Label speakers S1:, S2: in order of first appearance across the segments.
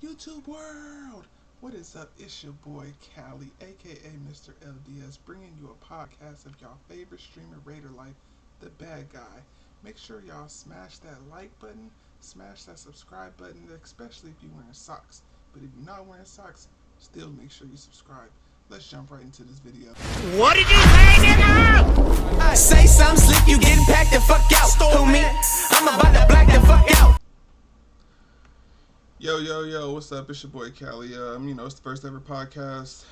S1: YouTube world! What is up? It's your boy Cali, aka Mr. LDS, bringing you a podcast of y'all favorite streamer Raiderlyfe, the bad guy. Make sure y'all smash that like button, smash that subscribe button, especially if you're wearing socks. But if you're not wearing socks, still make sure you subscribe. Let's jump right into this video.
S2: What did you say, nigga?
S3: Say something slick, you getting packed the fuck out. Who me? I'm about to black the fuck out.
S1: Yo, what's up? It's your boy Cali. It's the first ever podcast.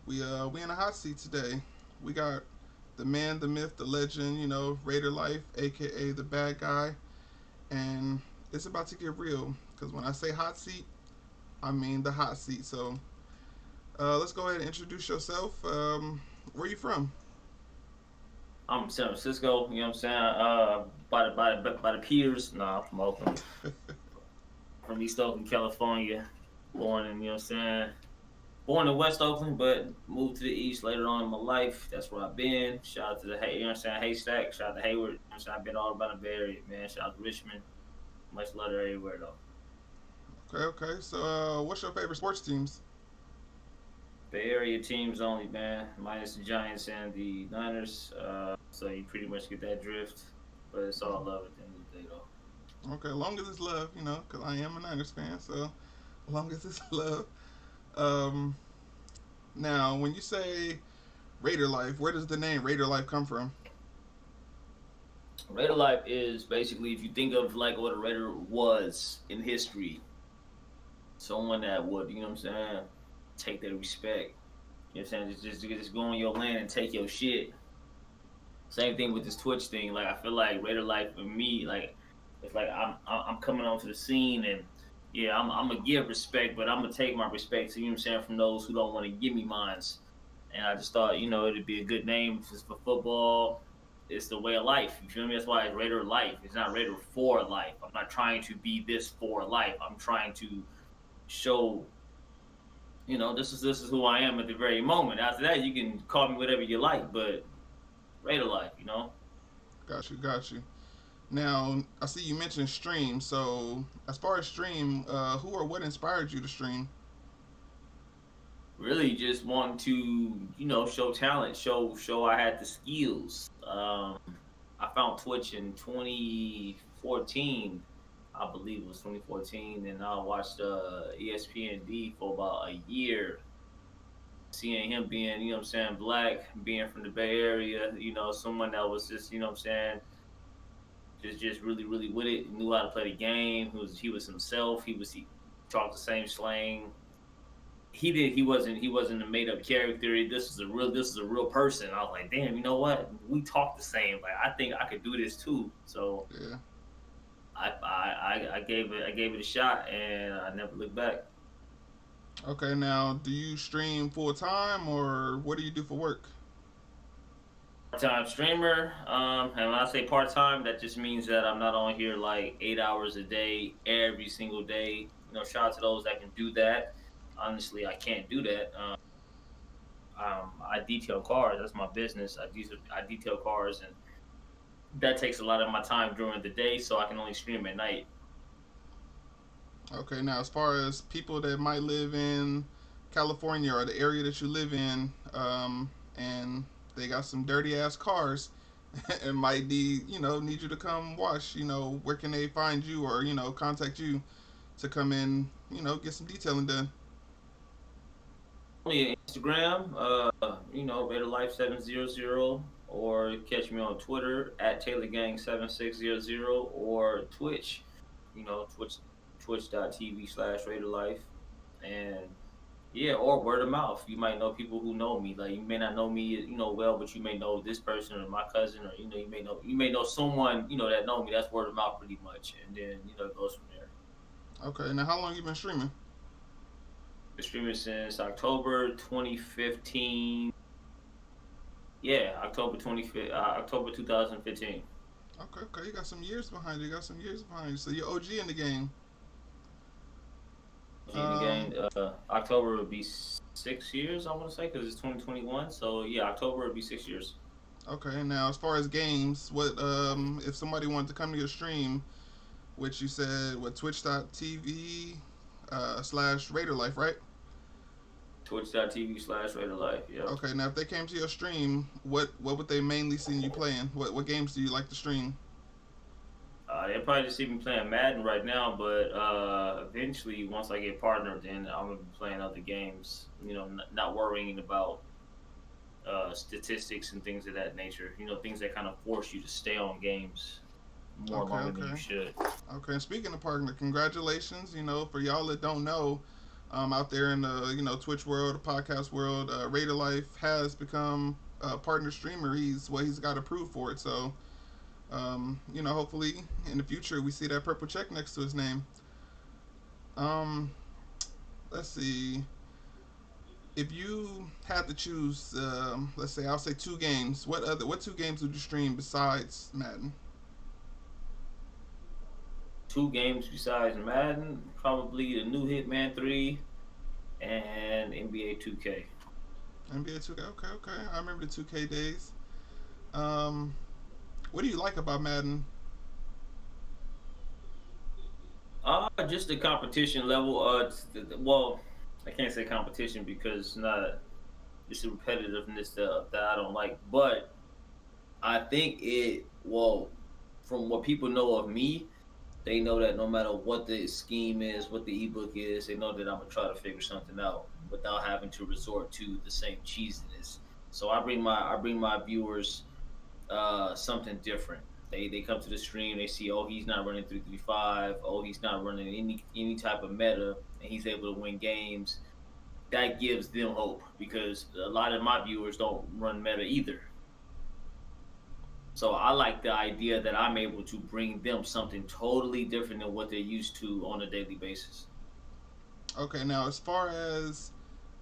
S1: We in a hot seat today. We got the man, the myth, the legend, Raiderlyfe, aka the bad guy. And it's about to get real. Because when I say hot seat, I mean the hot seat. So let's go ahead and introduce yourself. Where you from?
S2: I'm from San Francisco, you know what I'm saying? By the piers. Nah, I'm from Oakland. From East Oakland, California. Born in, you know what I'm saying? Born in West Oakland, but moved to the East later on in my life. That's where I've been. Shout out to the, you know what I'm saying, Haystack. Shout out to Hayward. You know what I'm saying? I've been all about the Bay Area, man. Shout out to Richmond. Much love to everywhere, though.
S1: Okay. So what's your favorite sports teams?
S2: Bay Area teams only, man. Minus the Giants and the Niners. So you pretty much get that drift. But it's all love at the end of the day, though.
S1: Okay, long as it's love, because I am a Niners fan, so long as it's love. Now, when you say Raiderlyfe, where does the name Raiderlyfe come from?
S2: Raiderlyfe is basically, if you think of like what a Raider was in history, someone that would, you know what I'm saying, take their respect. You know what I'm saying? Just go on your land and take your shit. Same thing with this Twitch thing. Like, I feel like Raiderlyfe for me, like, it's like I'm coming onto the scene, and yeah, I'm gonna give respect, but I'm gonna take my respect to, you know what I'm saying, from those who don't want to give me mines. And I just thought, it'd be a good name just for football. It's the way of life. You feel me? That's why it's Raiderlyfe. It's not Raider for life. I'm not trying to be this for life. I'm trying to show, this is who I am at the very moment. After that, you can call me whatever you like, but Raiderlyfe,
S1: Got you. Now, I see you mentioned stream. So, as far as stream, who or what inspired you to stream?
S2: Really just want to, show talent, show I had the skills. I found Twitch in 2014, I believe it was 2014, and I watched ESPN for about a year. Seeing him being, you know what I'm saying, black, being from the Bay Area, someone that was just, you know what I'm saying, just really, really with it, knew how to play the game. He was himself. He talked the same slang. He wasn't a made up character. This is a real person. I was like, damn, you know what? We talk the same. Like, I think I could do this too. So
S1: yeah,
S2: I gave it a shot, and I never looked back.
S1: Okay, now, do you stream full time, or what do you do for work?
S2: Part-time streamer, and when I say part-time, that just means that I'm not on here like 8 hours a day every single day. Shout out to those that can do that. Honestly, I can't do that. I detail cars. That's my business. I detail cars, and that takes a lot of my time during the day, so I can only stream at night.
S1: Okay, now, as far as people that might live in California or the area that you live in, and they got some dirty ass cars and might need you to come wash, where can they find you, or contact you to come in, get some detailing done?
S2: Only Instagram, Raiderlyfe700, or catch me on Twitter at TaylorGang7600, or Twitch, twitch.tv/Raiderlyfe, and yeah, or word of mouth. You might know people who know me. Like, you may not know me, well, but you may know this person or my cousin, or you may know someone that know me. That's word of mouth pretty much, and then it goes from there.
S1: Okay, now, how long you been streaming?
S2: Been streaming since October 2015. Yeah, October 2015.
S1: Okay, you got some years behind you. So you're OG in the game.
S2: October would be 6 years, I want to say, because it's 2021. So yeah, October would be 6 years.
S1: Okay, now, as far as games, what if somebody wanted to come to your stream, which you said, what, twitch.tv slash Raiderlyfe, right?
S2: Twitch.tv/Raiderlyfe. Yep.
S1: Okay, now if they came to your stream, what would they mainly see you playing? What games do you like to stream?
S2: They probably just see me playing Madden right now, but eventually, once I get partnered, then I'm gonna be playing other games. Not worrying about statistics and things of that nature. Things that kind of force you to stay on games more
S1: Okay,
S2: longer than you
S1: okay,
S2: should.
S1: okay. And speaking of partner, congratulations. For y'all that don't know, out there in the Twitch world, the podcast world, Raiderlyfe has become a partner streamer. He's got approved for it. So hopefully in the future we see that purple check next to his name. Um, let's see. If you had to choose, let's say I'll say two games. What two games would you stream besides Madden?
S2: Two games besides Madden, probably the new Hitman 3 and NBA 2K.
S1: NBA 2K. Okay, okay. I remember the 2K days. Um, what do you like about Madden?
S2: Just the competition level. Well, I can't say competition because it's not. It's the repetitiveness that I don't like. But I think from what people know of me, they know that no matter what the scheme is, what the ebook is, they know that I'm gonna try to figure something out without having to resort to the same cheesiness. So I bring my viewers something different. They come to the stream, they see, oh, he's not running 335, oh, he's not running any type of meta, and he's able to win games. That gives them hope because a lot of my viewers don't run meta either. So I like the idea that I'm able to bring them something totally different than what they're used to on a daily basis.
S1: Okay, now as far as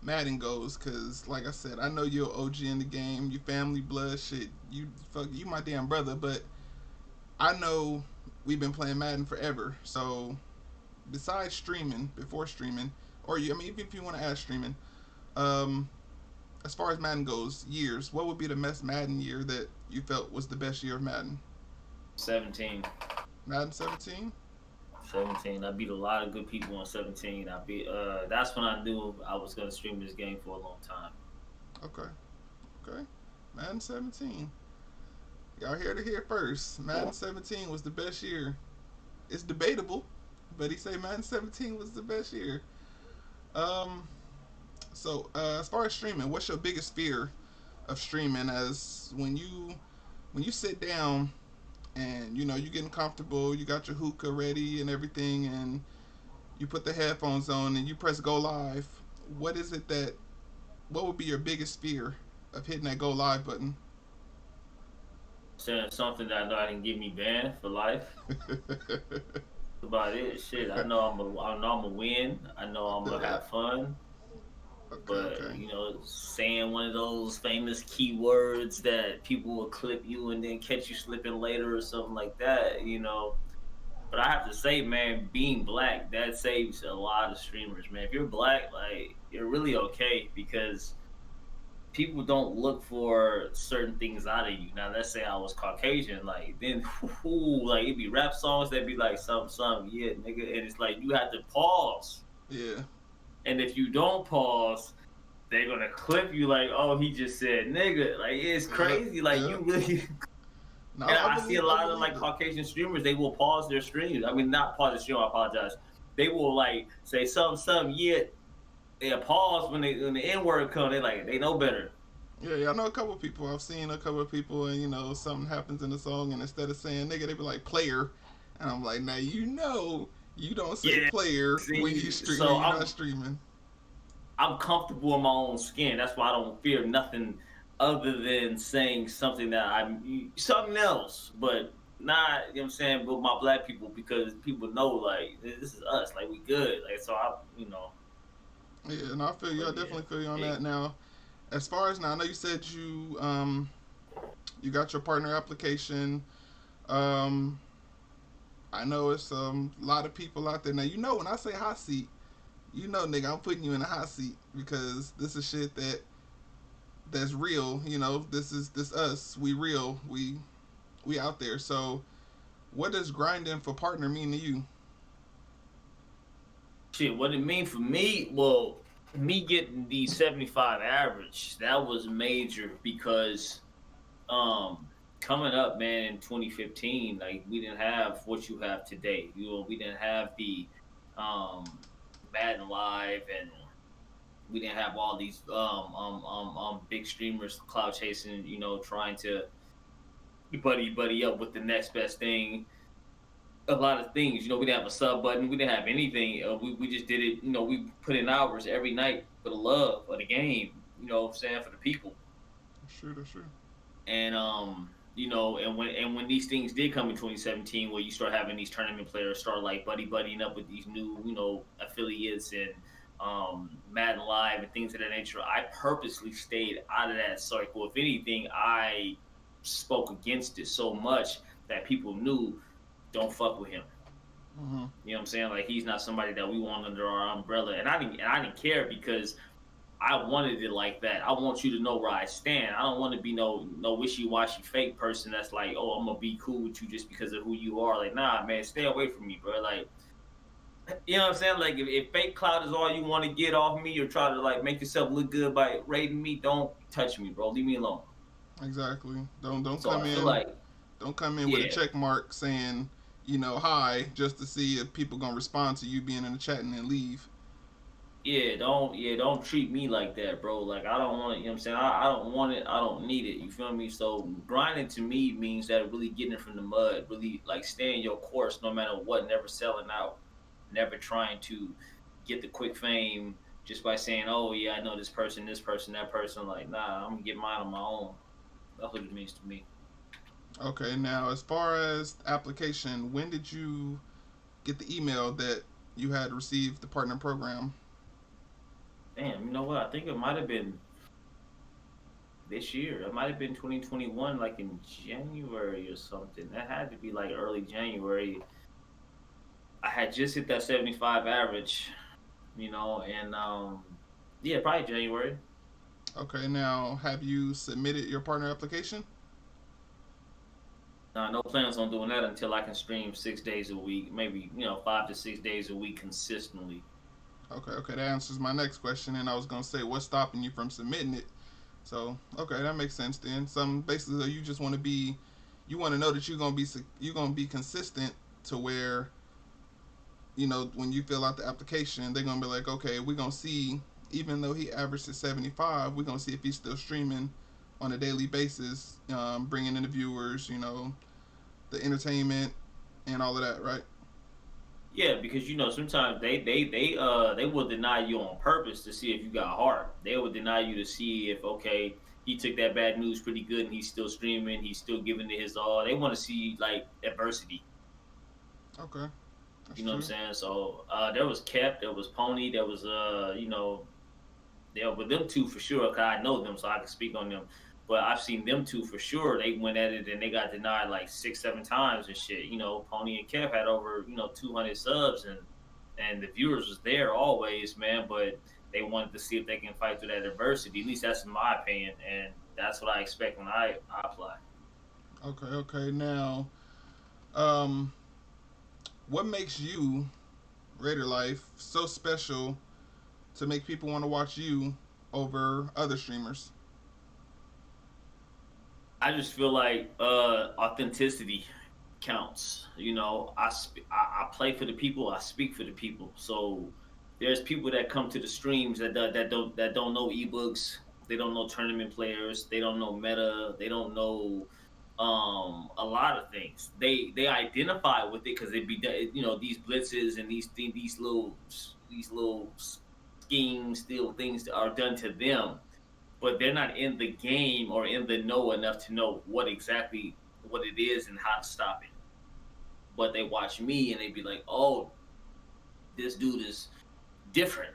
S1: Madden goes, because like I said, I know you're an OG in the game. You family blood shit. You my damn brother. But I know we've been playing Madden forever. So besides streaming, before streaming, even if you want to add streaming, um, as far as Madden goes, years, what would be the best Madden year that you felt was the best year of Madden?
S2: 17.
S1: Madden 17?
S2: 17. I beat a lot of good people on 17. That's when I knew I was gonna stream this game for a long time.
S1: Okay. Okay. Madden 17. Y'all heard it here first. Madden 17 was the best year. It's debatable, but he say Madden 17 was the best year. Um, as far as streaming, what's your biggest fear of streaming? As when you sit down and you getting comfortable, you got your hookah ready and everything, and you put the headphones on and you press go live. What is it that? What would be your biggest fear of hitting that go live button?
S2: Saying something that I know I didn't get me banned for life. About it. Shit, I know I'm a win. I know I'm gonna have fun.
S1: Okay,
S2: But
S1: okay.
S2: saying one of those famous keywords that people will clip you and then catch you slipping later or something like that. But I have to say, man, being black, that saves a lot of streamers, man. If you're black, like, you're really okay because people don't look for certain things out of you. Now, let's say I was Caucasian, like, then, like, it'd be rap songs that be like, something, yeah, nigga. And it's like, you have to pause.
S1: Yeah.
S2: And if you don't pause, they're gonna clip you like, oh, he just said nigga. Like, it's crazy. Like,
S1: Yep.
S2: you really.
S1: No,
S2: And I see a lot of
S1: believe
S2: like
S1: it.
S2: Caucasian streamers. They will pause their streams. I mean, not pause the stream. I apologize. They will like say something. Yet they pause when the N word come. They know better.
S1: Yeah, yeah, I know a couple of people. I've seen a couple of people, and something happens in the song, and instead of saying nigga, they be like player, and I'm like, now you don't say
S2: Yeah.
S1: player when
S2: See,
S1: when
S2: so
S1: you're not streaming.
S2: I'm comfortable in my own skin. That's why I don't fear nothing other than saying something that I'm something else, but not, you know what I'm saying, with my black people because people know like this is us, like we good. Like so
S1: Yeah, and I feel you. I
S2: but yeah.
S1: definitely feel you on
S2: Hey,
S1: that. Now, as far as now, I know you said you got your partner application. Um, I know it's a lot of people out there now. When I say hot seat, nigga, I'm putting you in a hot seat because this is shit that's real. This us. We real. We out there. So, what does grinding for partner mean to you?
S2: Shit, what it mean for me? Well, me getting the 75 average, that was major because um coming up, man, in 2015, like we didn't have what you have today. We didn't have the Madden Live, and we didn't have all these big streamers cloud chasing, trying to buddy up with the next best thing. A lot of things, we didn't have a sub button, we didn't have anything. We just did it, we put in hours every night for the love of the game, what I'm saying, for the people.
S1: That's true. That's true.
S2: And and when these things did come in 2017, where you start having these tournament players start like buddying up with these new, affiliates and Madden Live and things of that nature, I purposely stayed out of that circle. If anything, I spoke against it so much that people knew, don't fuck with him.
S1: Mm-hmm.
S2: You know what I'm saying? Like, he's not somebody that we want under our umbrella. And I didn't care, because I wanted it like that. I want you to know where I stand. I don't want to be no wishy washy fake person that's like, oh, I'm gonna be cool with you just because of who you are. Like, nah, man, stay away from me, bro. Like, you know what I'm saying? Like, if fake clout is all you want to get off me, or try to like make yourself look good by rating me, don't touch me, bro. Leave me alone.
S1: Exactly. Don't
S2: So
S1: come
S2: I feel
S1: in.
S2: like,
S1: Don't come in with a
S2: yeah,
S1: check mark saying, hi, just to see if people gonna respond to you being in the chat and then leave.
S2: don't treat me like that, bro. Like, I don't want it, you know what I'm saying? I don't want it, I don't need it. You feel me? So grinding to me means that really getting it from the mud, really like staying your course no matter what, never selling out, never trying to get the quick fame just by saying, oh yeah, I know this person, that person. Like, nah, I'm gonna get mine on my own. That's what it means to me.
S1: Okay, now as far as application, when did you get the email that you had received the partner program?
S2: Damn, you know what? I think it might have been this year. It might have been 2021, like in January or something. That had to be like early January. I had just hit that 75 average, and yeah, probably January.
S1: Okay, now have you submitted your partner application?
S2: Nah, no plans on doing that until I can stream 6 days a week, maybe 5 to 6 days a week consistently.
S1: Okay, that answers my next question. And I was gonna say, what's stopping you from submitting it? So, okay, that makes sense then. Some basically, you just want to be, you want to know that you're gonna be consistent to where when you fill out the application, they're gonna be like, okay, we're gonna see, even though he averaged at 75, we're gonna see if he's still streaming on a daily basis, bringing in the viewers, the entertainment and all of that, right?
S2: Yeah, because sometimes they will deny you on purpose to see if you got heart. They will deny you to see if, okay, he took that bad news pretty good and he's still streaming, he's still giving it his all. They want to see like adversity.
S1: Okay, that's
S2: You know what I'm
S1: true.
S2: saying? So there was Kep, there was Pony, there was there with them two for sure, cause I know them, so I can speak on them. But I've seen them two for sure. They went at it and they got denied like 6, 7 times and shit. Pony and Kev had over 200 subs, and the viewers was there always, man. But they wanted to see if they can fight through that adversity. At least that's in my opinion, and that's what I expect when I apply.
S1: Okay. Now, um, what makes you Raider Life so special to make people want to watch you over other streamers?
S2: I just feel like authenticity counts. I play for the people. I speak for the people. So there's people that come to the streams that don't know ebooks. They don't know tournament players. They don't know meta. They don't know a lot of things. They identify with it because it be these blitzes and these little schemes, still things that are done to them, but they're not in the game or in the know enough to know what it is and how to stop it. But they watch me and they be like, "Oh, this dude is different.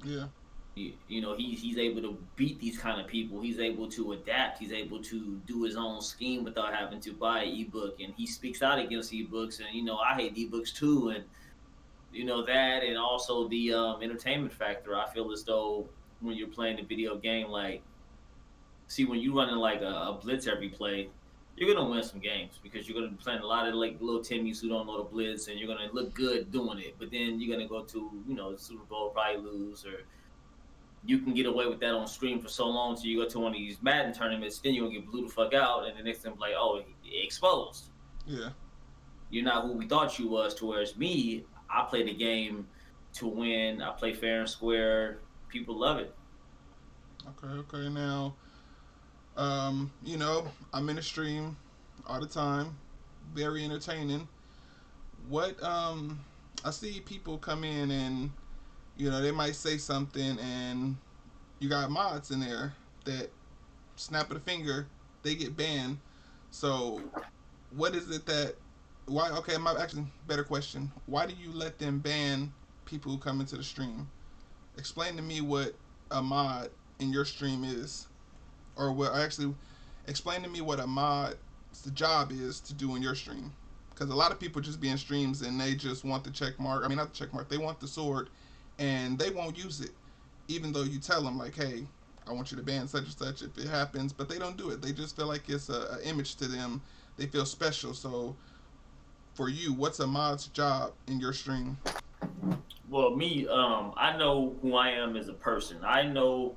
S1: Yeah.
S2: He's able to beat these kind of people. He's able to adapt. He's able to do his own scheme without having to buy an ebook. And he speaks out against ebooks. And I hate ebooks too. And that, and also the entertainment factor. I feel as though when you're playing a video game, like, see, when you running like a blitz every play, you're gonna win some games because you're gonna be playing a lot of like little Timmies who don't know the blitz, and you're gonna look good doing it. But then you're gonna go to the Super Bowl, probably lose, or you can get away with that on stream for so long till you go to one of these Madden tournaments, then you're gonna get blew the fuck out, and the next thing like, oh, exposed.
S1: Yeah.
S2: You're not who we thought you was. To whereas me, I play the game to win. I play fair and square. People love it.
S1: Okay. Okay. Now, I'm in a stream all the time. Very entertaining. What I see people come in and they might say something and you got mods in there that snap of the finger they get banned. So what is it that why okay my actually better question, why do you let them ban people who come into the stream? Explain to me what a mod in your stream is, or what actually explain to me what a mod's job is to do in your stream, because a lot of people just be in streams and they just want the check mark. I mean, not the check mark, they want the sword, and they won't use it even though you tell them like, hey, I want you to ban such and such if it happens, but they don't do it. They just feel like it's a image to them. They feel special. So for you, what's a mod's job in your stream?
S2: Well, me, I know who I am as a person. I know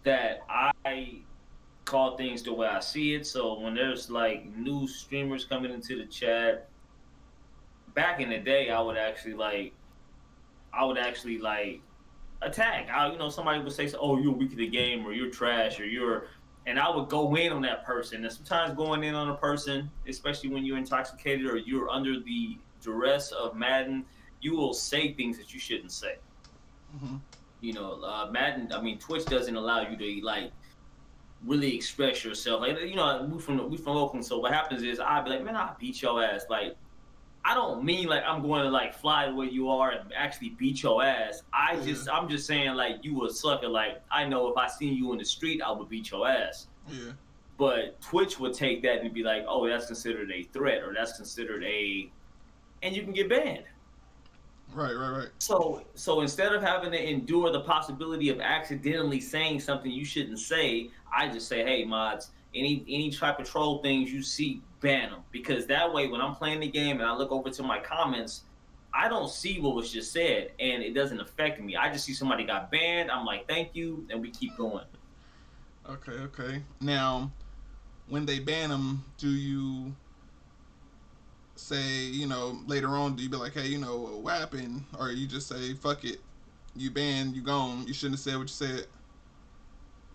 S2: that I call things the way I see it. So when there's like new streamers coming into the chat, back in the day, I would actually like attack. Somebody would say, "Oh, you're weak at the game," or "You're trash," or "You're," and I would go in on that person. And sometimes going in on a person, especially when you're intoxicated or you're under the duress of Madden, you will say things that you shouldn't say.
S1: Mm-hmm.
S2: Madden. I mean, Twitch doesn't allow you to like really express yourself. Like, we from Oakland, so what happens is I'd be like, "Man, I'll beat your ass." Like, I don't mean like I'm going to like fly the way you are and actually beat your ass. I'm just saying like you a sucker. Like, I know if I seen you in the street, I would beat your ass.
S1: Yeah.
S2: But Twitch would take that and be like, oh, that's considered a threat, or that's considered and you can get banned.
S1: Right, right, right.
S2: So instead of having to endure the possibility of accidentally saying something you shouldn't say, I just say, hey, mods, any type of troll things you see, ban them, because that way when I'm playing the game and I look over to my comments, I don't see what was just said and it doesn't affect me. I just see somebody got banned. I'm like, thank you, and we keep going.
S1: Okay, okay. Now, when they ban them, do you say, later on, do you be like, hey, what happened? Or you just say, fuck it, you banned, you gone, you shouldn't have said what you said?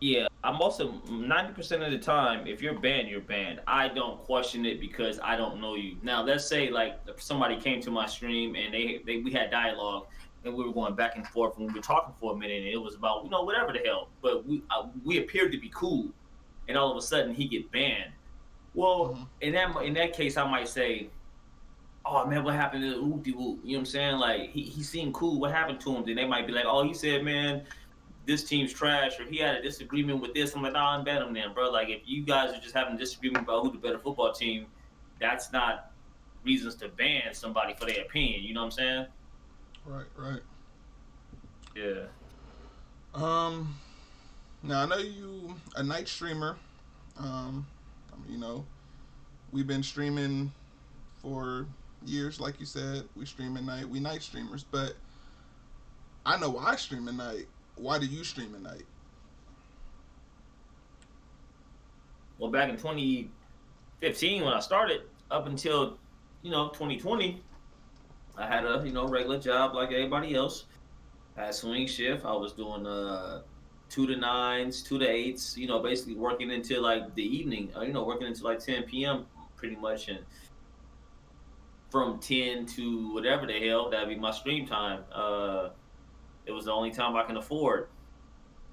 S2: Yeah, I'm also 90% of the time, if you're banned, you're banned. I don't question it because I don't know you. Now, let's say like somebody came to my stream and we had dialogue and we were going back and forth and we were talking for a minute and it was about whatever the hell, but we appeared to be cool, and all of a sudden he get banned. Well,
S1: Mm-hmm.
S2: in that case, I might say, oh man, what happened to Oopie Whoop? You know what I'm saying? Like he seemed cool. What happened to him? Then they might be like, oh, he said, man, this team's trash, or he had a disagreement with this. I'm like, nah, I'm bet him then, bro. Like, if you guys are just having a disagreement about who the better football team, that's not reasons to ban somebody for their opinion. You know what I'm saying?
S1: Right, right.
S2: Yeah.
S1: Um, Now I know you a night streamer. Um, we've been streaming for years, like you said. We stream at night. We night streamers, but I know I stream at night. Why do you stream at night?
S2: Well, back in 2015 when I started, up until 2020, I had a regular job like everybody else. I had swing shift. I was doing 2 to 9s, 2 to 8s. Basically working until like the evening. Working until like 10 p.m. pretty much, and from 10 to whatever the hell that'd be my stream time. It was the only time I can afford.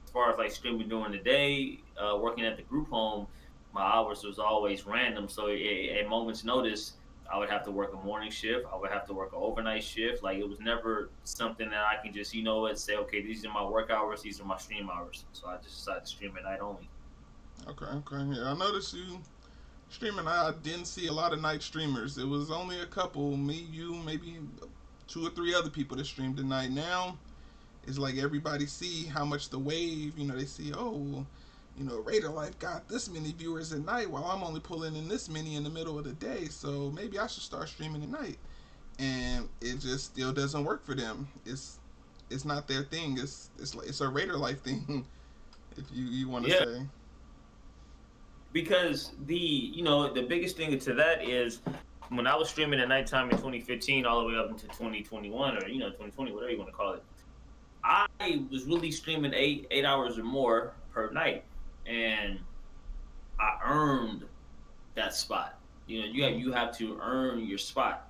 S2: As far as like streaming during the day, working at the group home, my hours was always random. So at moment's notice, I would have to work a morning shift. I would have to work an overnight shift. Like, it was never something that I can just, say, okay, these are my work hours, these are my stream hours. So I just decided to stream at night only.
S1: Okay, okay. Yeah, I noticed you streaming. I didn't see a lot of night streamers. It was only a couple, me, you, maybe 2 or 3 other people that streamed at night. Now it's like everybody see how much the wave. They see, oh, Raiderlyfe got this many viewers at night while I'm only pulling in this many in the middle of the day. So maybe I should start streaming at night. And it just still doesn't work for them. It's not their thing. It's a Raiderlyfe thing, if you want to
S2: Yeah,
S1: say.
S2: because the biggest thing to that is when I was streaming at nighttime in 2015 all the way up into 2021 or 2020, whatever you want to call it. I was really streaming 8 hours or more per night, and I earned that spot. You have to earn your spot.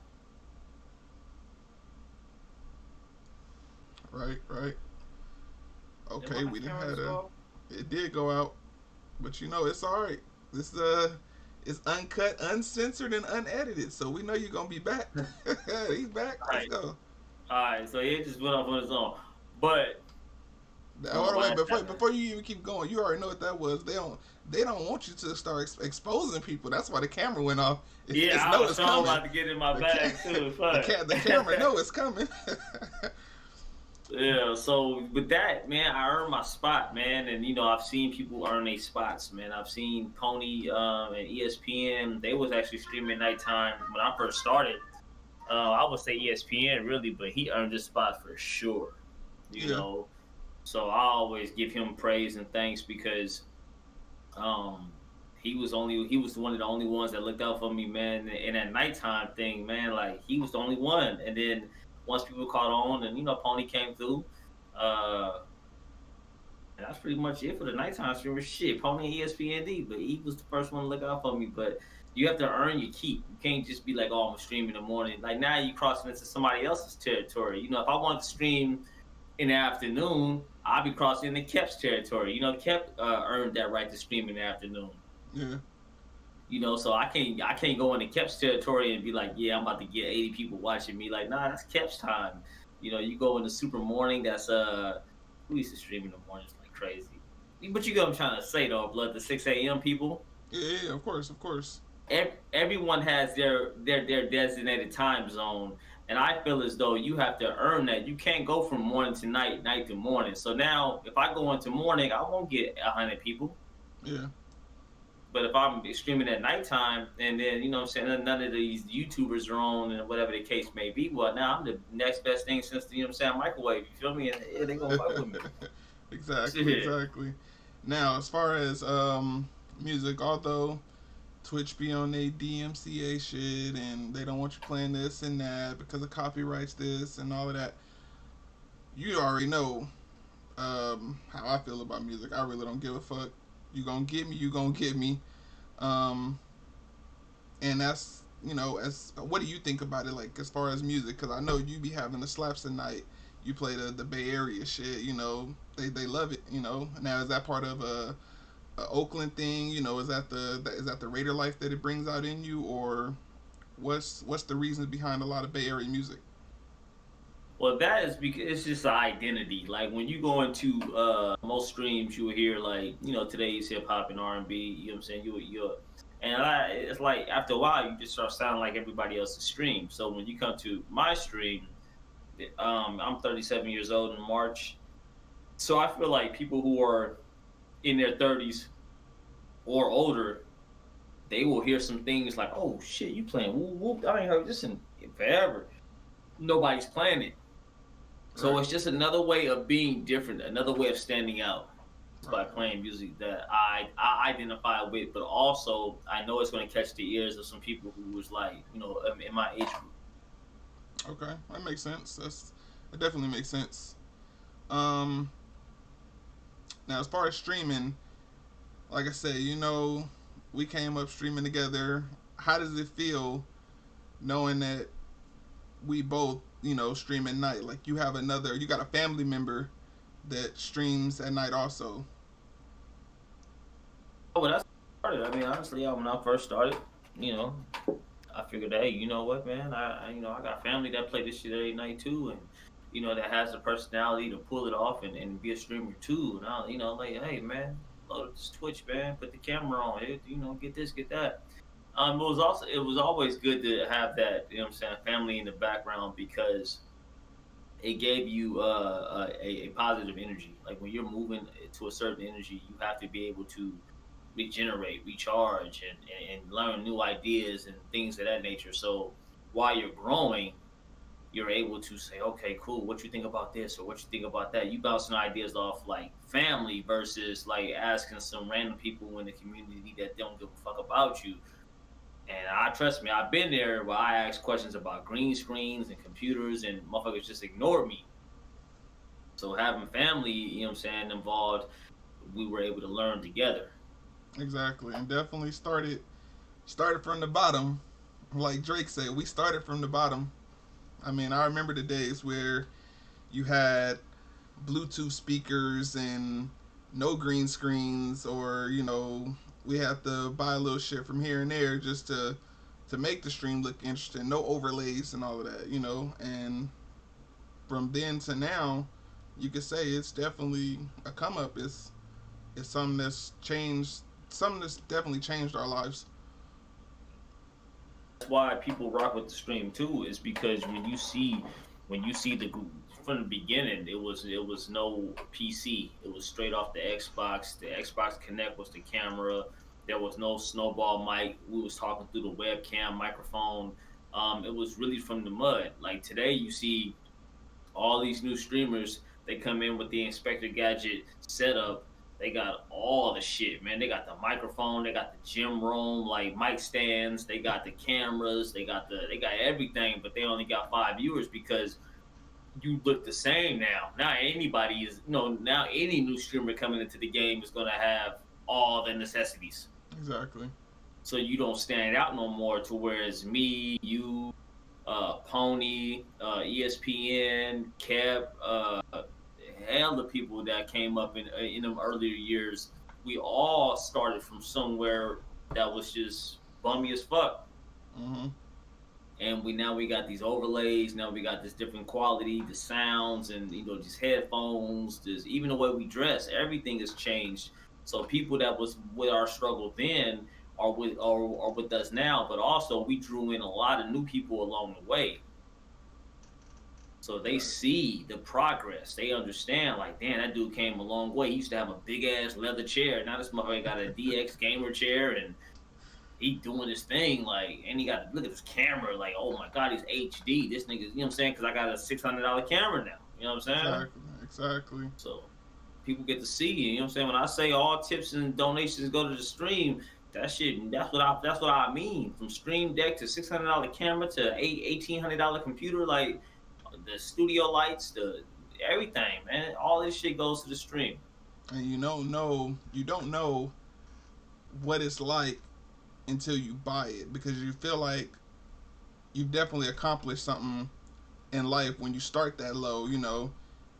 S1: Right, right.
S2: Did
S1: Okay,
S2: my
S1: we didn't
S2: camera
S1: have
S2: just
S1: a.
S2: go?
S1: It did go out, but it's all right. This is uncut, uncensored, and unedited, so we know you're gonna be back. He's back.
S2: All
S1: Let's
S2: right,
S1: go.
S2: all right. So it just went off on its own, but
S1: Hold on, wait.
S2: last
S1: Before you even keep going, you already know what that was. They don't want you to start exposing people. That's why the camera went off.
S2: yeah,
S1: It's
S2: I
S1: know
S2: was
S1: it's
S2: so
S1: coming.
S2: about to get in my
S1: The,
S2: bag
S1: ca-
S2: too. Fuck.
S1: the camera know it's coming.
S2: Yeah, so with that, man, I earned my spot, man, and I've seen people earn their spots, man. I've seen Pony and ESPN. They was actually streaming nighttime when I first started. I would say ESPN really, but he earned his spot for sure. You
S1: Yeah.
S2: know, so I always give him praise and thanks because um he was one of the only ones that looked out for me, man. And that nighttime thing, man, like he was the only one. And then once people caught on, and Pony came through, uh, and that's pretty much it for the nighttime streamer. Shit, Pony and ESPND, but he was the first one to look out for me. But you have to earn your keep. You can't just be like, oh, I'm gonna stream in the morning. Like now you crossing into somebody else's territory. If I want to stream in the afternoon, I'll be crossing into Kep's territory. Kep earned that right to stream in the afternoon.
S1: Yeah.
S2: So I can't go into Kep's territory and be like, yeah, I'm about to get 80 people watching me. Like, nah, that's Kep's time. You go in the super morning. That's who used to stream in the mornings like crazy. But you get what I'm trying to say though, blood. The 6 a.m. people.
S1: Yeah. Of course. Of course.
S2: Everyone has their designated time zone, and I feel as though you have to earn that. You can't go from morning to night, night to morning. So now, if I go into morning, I won't get 100 people.
S1: Yeah.
S2: But if I'm streaming at nighttime, and then what I'm saying, none of these YouTubers are on, and whatever the case may be, well, now I'm the next best thing since the microwave. You feel me? And yeah, they gonna fuck with me.
S1: Exactly.
S2: Shit.
S1: Exactly. Now, as far as music, although Twitch be on their DMCA shit and they don't want you playing this and that because of copyrights, this and all of that, you already know how I feel about music. I really don't give a fuck. You gonna get me, you gonna get me. Um, and that's, as what do you think about it, like as far as music? Because I know you be having the slaps at night. You play the Bay Area shit. They love it. Now is that part of a Oakland thing? Is that the Raider life that it brings out in you, or what's the reason behind a lot of Bay Area music?
S2: Well, that is because it's just an identity. Like when you go into most streams, you will hear like today's hip hop and R&B. You know what I'm saying? It's like after a while you just start sounding like everybody else's stream. So when you come to my stream, I'm 37 years old in March, so I feel like people who are in their 30s or older, they will hear some things like, "Oh shit, you playing whoop whoop? I ain't heard this in forever." Nobody's playing it. So
S1: Right.
S2: it's just another way of being different, another way of standing out by
S1: Right.
S2: playing music that I identify with, but also I know it's going to catch the ears of some people who was like, in my age group.
S1: Okay, that makes sense. That definitely makes sense. Um, Now as far as streaming, like I said, we came up streaming together. How does it feel knowing that we both, stream at night? Like you got a family member that streams at night also.
S2: Oh, well, that's started. I mean, honestly, when I first started, you know, I figured, hey, you know what, man, I got family that play this shit every night too, and that has the personality to pull it off and be a streamer too. And I, like, hey, man, load up this Twitch, man, put the camera on it, get this, get that. It was always good to have that, what I'm saying, family in the background because it gave you a positive energy. Like when you're moving to a certain energy, you have to be able to regenerate, recharge, and learn new ideas and things of that nature. So while you're growing, you're able to say, okay, cool, what you think about this or what you think about that? You bouncing ideas off like family versus like asking some random people in the community that don't give a fuck about you. And I trust me, I've been there where I asked questions about green screens and computers and motherfuckers just ignored me. So having family, you know what I'm saying, involved, we were able to learn together.
S1: Exactly, and definitely started from the bottom. Like Drake said, we started from the bottom. I mean, I remember the days where you had Bluetooth speakers and no green screens, or we have to buy a little shit from here and there just to make the stream look interesting. No overlays and all of that. And from then to now, you could say it's definitely a come up. It's something that's changed. Something that's definitely changed our lives.
S2: That's why people rock with the stream too, is because when you see the from the beginning, it was no PC. It was straight off the Xbox. The Xbox Connect was the camera. There was no snowball mic. We was talking through the webcam microphone. It was really from the mud. Like today, you see all these new streamers, they come in with the Inspector Gadget setup. They got all the shit, man. They got the microphone, they got the gym room, like mic stands, they got the cameras, they got everything, but they only got 5 viewers because you look the same now. Now anybody is, now any new streamer coming into the game is gonna have all the necessities.
S1: Exactly.
S2: So you don't stand out no more to where it's me, you, Pony, ESPN, Kev, hell the people that came up in them earlier years. We all started from somewhere that was just bummy as fuck.
S1: Mm-hmm.
S2: And we got these overlays. Now we got this different quality, the sounds, and these headphones. Just even the way we dress, everything has changed. So people that was with our struggle then are with us now. But also we drew in a lot of new people along the way. So they
S1: Right.
S2: see the progress. They understand, like, damn, that dude came a long way. He used to have a big ass leather chair. Now this motherfucker got a DX gamer chair and he doing his thing. Like, and he got look at this camera. Like, oh my god, he's HD. This nigga, you know what I'm saying? Because I got a $600 camera now. You know what I'm saying?
S1: Exactly. Exactly.
S2: So people get to see you. You know what I'm saying? When I say all tips and donations go to the stream, that shit. That's what I mean. From Stream Deck to $600 camera to $1,800 computer, like the studio lights, the everything, man. All this shit goes to the stream.
S1: And you don't know what it's like until you buy it, because you feel like you've definitely accomplished something in life when you start that low. You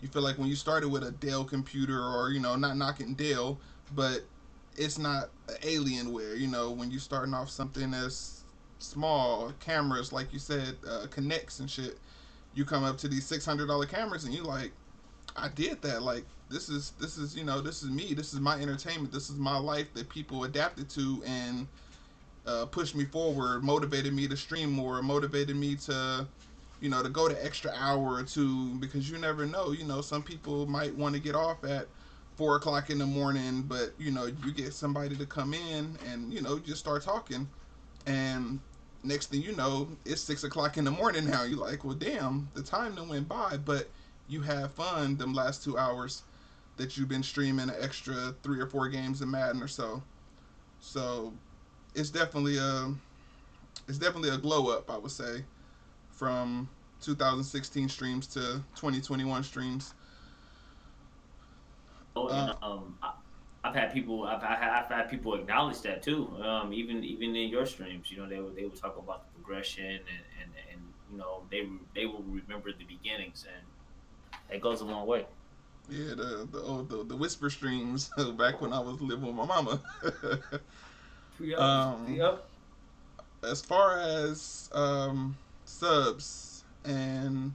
S1: feel like when you started with a Dell computer, or not knocking Dell, but it's not Alienware. When you starting off something as small cameras, like you said, connects and shit, you come up to these $600 cameras and you like, I did that. Like, this is me. This is my entertainment. This is my life that people adapted to and pushed me forward, motivated me to stream more, motivated me to go the extra hour or two, because you never know. Some people might want to get off at 4 o'clock in the morning, but you get somebody to come in and just start talking, and next thing you know, it's 6 o'clock in the morning now. You're like, well, damn, the time that went by, but you have fun them last 2 hours that you've been streaming an extra 3 or 4 games of Madden or so. So it's definitely a it's definitely a glow up, I would say, from 2016 streams to 2021 streams.
S2: Oh, and
S1: Uh,
S2: I've had people acknowledge that too. Even in your streams, they would talk about the progression and they will remember the beginnings, and it goes a long way.
S1: yeah, the whisper streams back when I was living with my mama.
S2: Yep,
S1: um,
S2: yep.
S1: as far as subs and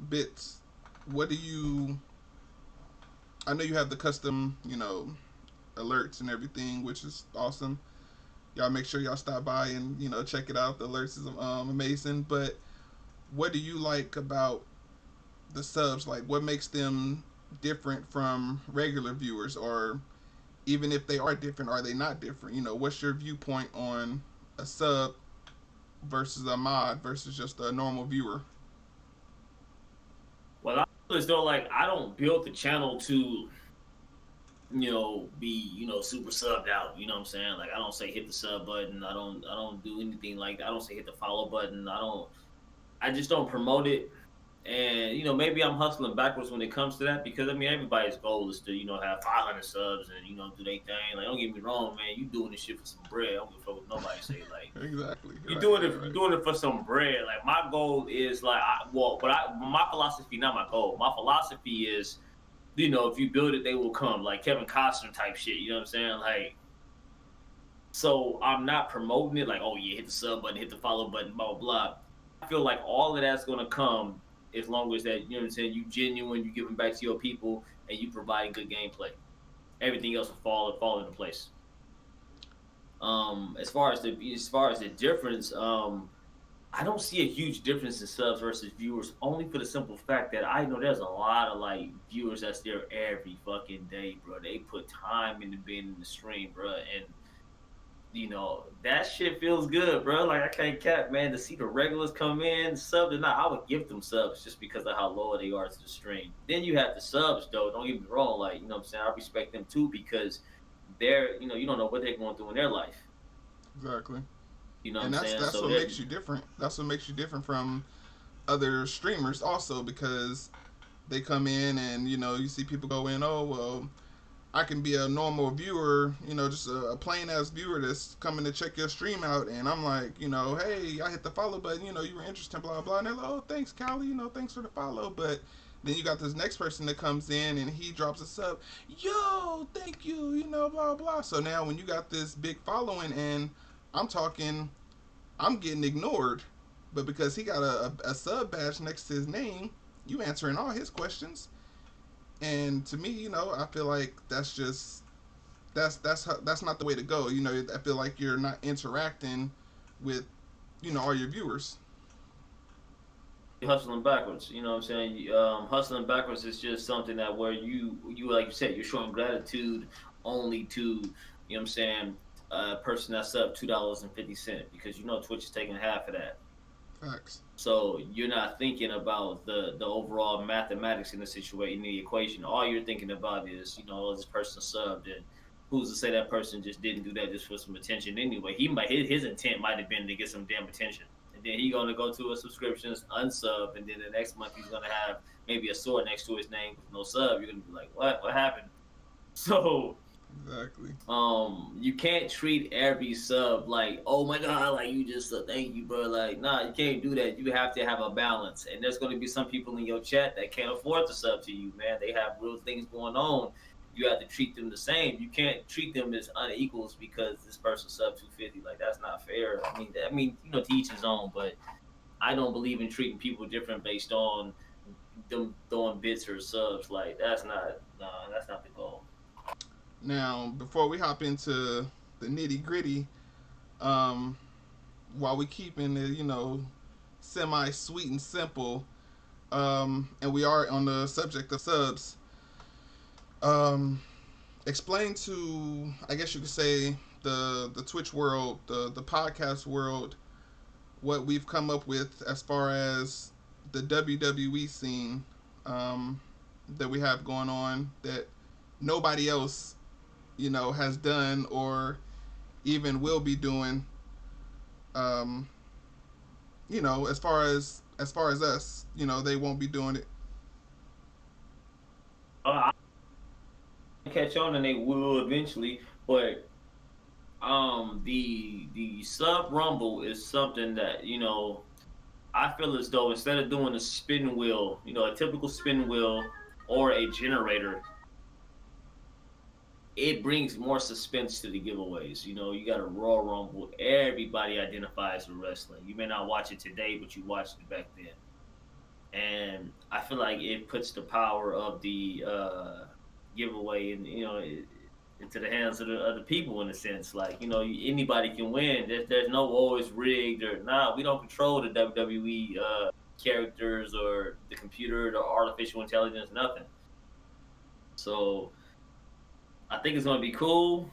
S1: bits, what do you? I know you have the custom, alerts and everything, which is awesome. Y'all make sure y'all stop by and check it out. The alerts is amazing. But what do you like about the subs, like what makes them different from regular viewers, or even if they are different, are they not different? What's your viewpoint on a sub versus a mod versus just a normal viewer?
S2: Well, I feel as though like I don't build the channel to be, super subbed out. You know what I'm saying? Like I don't say hit the sub button. I don't do anything like that. I don't say hit the follow button. I just don't promote it. And maybe I'm hustling backwards when it comes to that because I mean everybody's goal is to have 500 subs and do their thing. Like don't get me wrong, man, you doing this shit for some bread. I don't give a fuck what nobody say. Like
S1: Exactly.
S2: you're doing it for some bread. Like my goal is like my philosophy, not my goal. My philosophy is if you build it, they will come. Like Kevin Costner type shit. You know what I'm saying? Like, so I'm not promoting it like, oh yeah, hit the sub button, hit the follow button, blah blah blah. I feel like all of that's gonna come as long as that what I'm saying. You genuine, you giving back to your people, and you providing good gameplay. Everything else will fall into place. As far as the difference, I don't see a huge difference in subs versus viewers, only for the simple fact that I know there's a lot of like viewers that's there every fucking day, bro. They put time into being in the stream, bro, and that shit feels good, bro. Like I can't cap, man. To see the regulars come in, sub or not, I would give them subs just because of how loyal they are to the stream. Then you have the subs, though. Don't get me wrong, like what I'm saying. I respect them too because they're, you don't know what they're going through in their life.
S1: Exactly.
S2: You know what
S1: And
S2: I'm
S1: that's
S2: saying?
S1: that's
S2: So
S1: what
S2: that
S1: makes you different. That's what makes you different from other streamers, also because they come in and you see people go in. Oh well, I can be a normal viewer, just a plain ass viewer that's coming to check your stream out, and I'm like, hey, I hit the follow button, you were interested, blah blah, and they're like, oh, thanks, Cali, thanks for the follow, but then you got this next person that comes in and he drops a sub, yo, thank you, blah blah. So now when you got this big following and I'm talking, I'm getting ignored, but because he got a sub badge next to his name, you answering all his questions, and to me, I feel like that's not the way to go. I feel like you're not interacting with all your viewers.
S2: hustling backwards. You know what I'm saying? Hustling backwards is just something that where you like you said, you're showing gratitude only to what I'm saying, a person that's up $2.50 because Twitch is taking half of that.
S1: Facts.
S2: So you're not thinking about the overall mathematics in the situation, in the equation. All you're thinking about is oh, this person subbed, and who's to say that person just didn't do that just for some attention anyway? His intent might have been to get some damn attention, and then he's gonna go to a subscriptions unsub, and then the next month he's gonna have maybe a sword next to his name with no sub. You're gonna be like, what happened? So
S1: Exactly.
S2: you can't treat every sub like, oh my god, like you just thank you, bro. Like, nah, you can't do that. You have to have a balance. And there's gonna be some people in your chat that can't afford to sub to you, man. They have real things going on. You have to treat them the same. You can't treat them as unequals because this person sub 250. Like that's not fair. To each his own, but I don't believe in treating people different based on them throwing bits or subs. Like that's not the goal.
S1: Now, before we hop into the nitty gritty, um, while we keeping it, semi sweet and simple, and we are on the subject of subs, um, explain to, I guess you could say, the Twitch world, the podcast world, what we've come up with as far as the WWE scene, that we have going on that nobody else has done or even will be doing. Um, as far as us, they won't be doing it.
S2: I catch on and they will eventually, but the sub rumble is something that I feel as though instead of doing a spin wheel, a typical spin wheel or a generator, it brings more suspense to the giveaways. You got a Royal Rumble. Everybody identifies with wrestling. You may not watch it today, but you watched it back then. And I feel like it puts the power of the giveaway and into the hands of the people in a sense. Like anybody can win. There's no always rigged or nah. We don't control the WWE characters or the computer, the artificial intelligence, nothing. So I think it's going to be cool.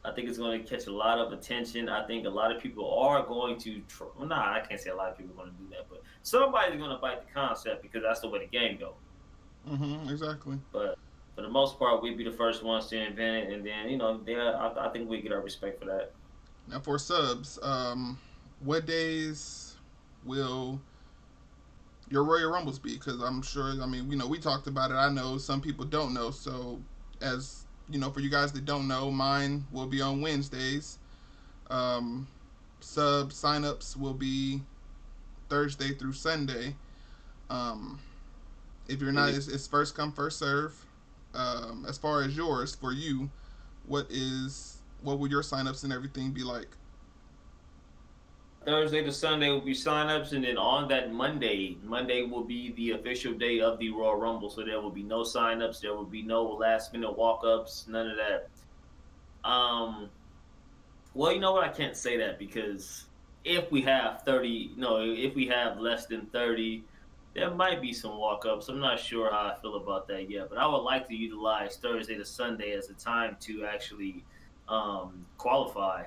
S2: I think it's going to catch a lot of attention. I think a lot of people are going to. Well, nah, I can't say a lot of people are going to do that, but somebody's going to bite the concept because that's the way the game goes.
S1: Exactly.
S2: But for the most part, we'd be the first ones to invent it, and then I think we get our respect for that.
S1: Now for subs, what days will your Royal Rumbles be? Because I'm sure. I mean, we talked about it. I know some people don't know. So, as for you guys that don't know, mine will be on Wednesdays. Um, Sub signups will be Thursday through Sunday. Um, if you're not, it's first come first serve. As far as yours, for you, what will your signups and everything be like?
S2: Thursday to Sunday will be signups, and then on that Monday will be the official day of the Royal Rumble. So there will be no signups, there will be no last minute walk ups, none of that. Well, you know what? I can't say that because if we have 30, no, if we have less than 30, there might be some walk ups. I'm not sure how I feel about that yet, but I would like to utilize Thursday to Sunday as a time to actually qualify.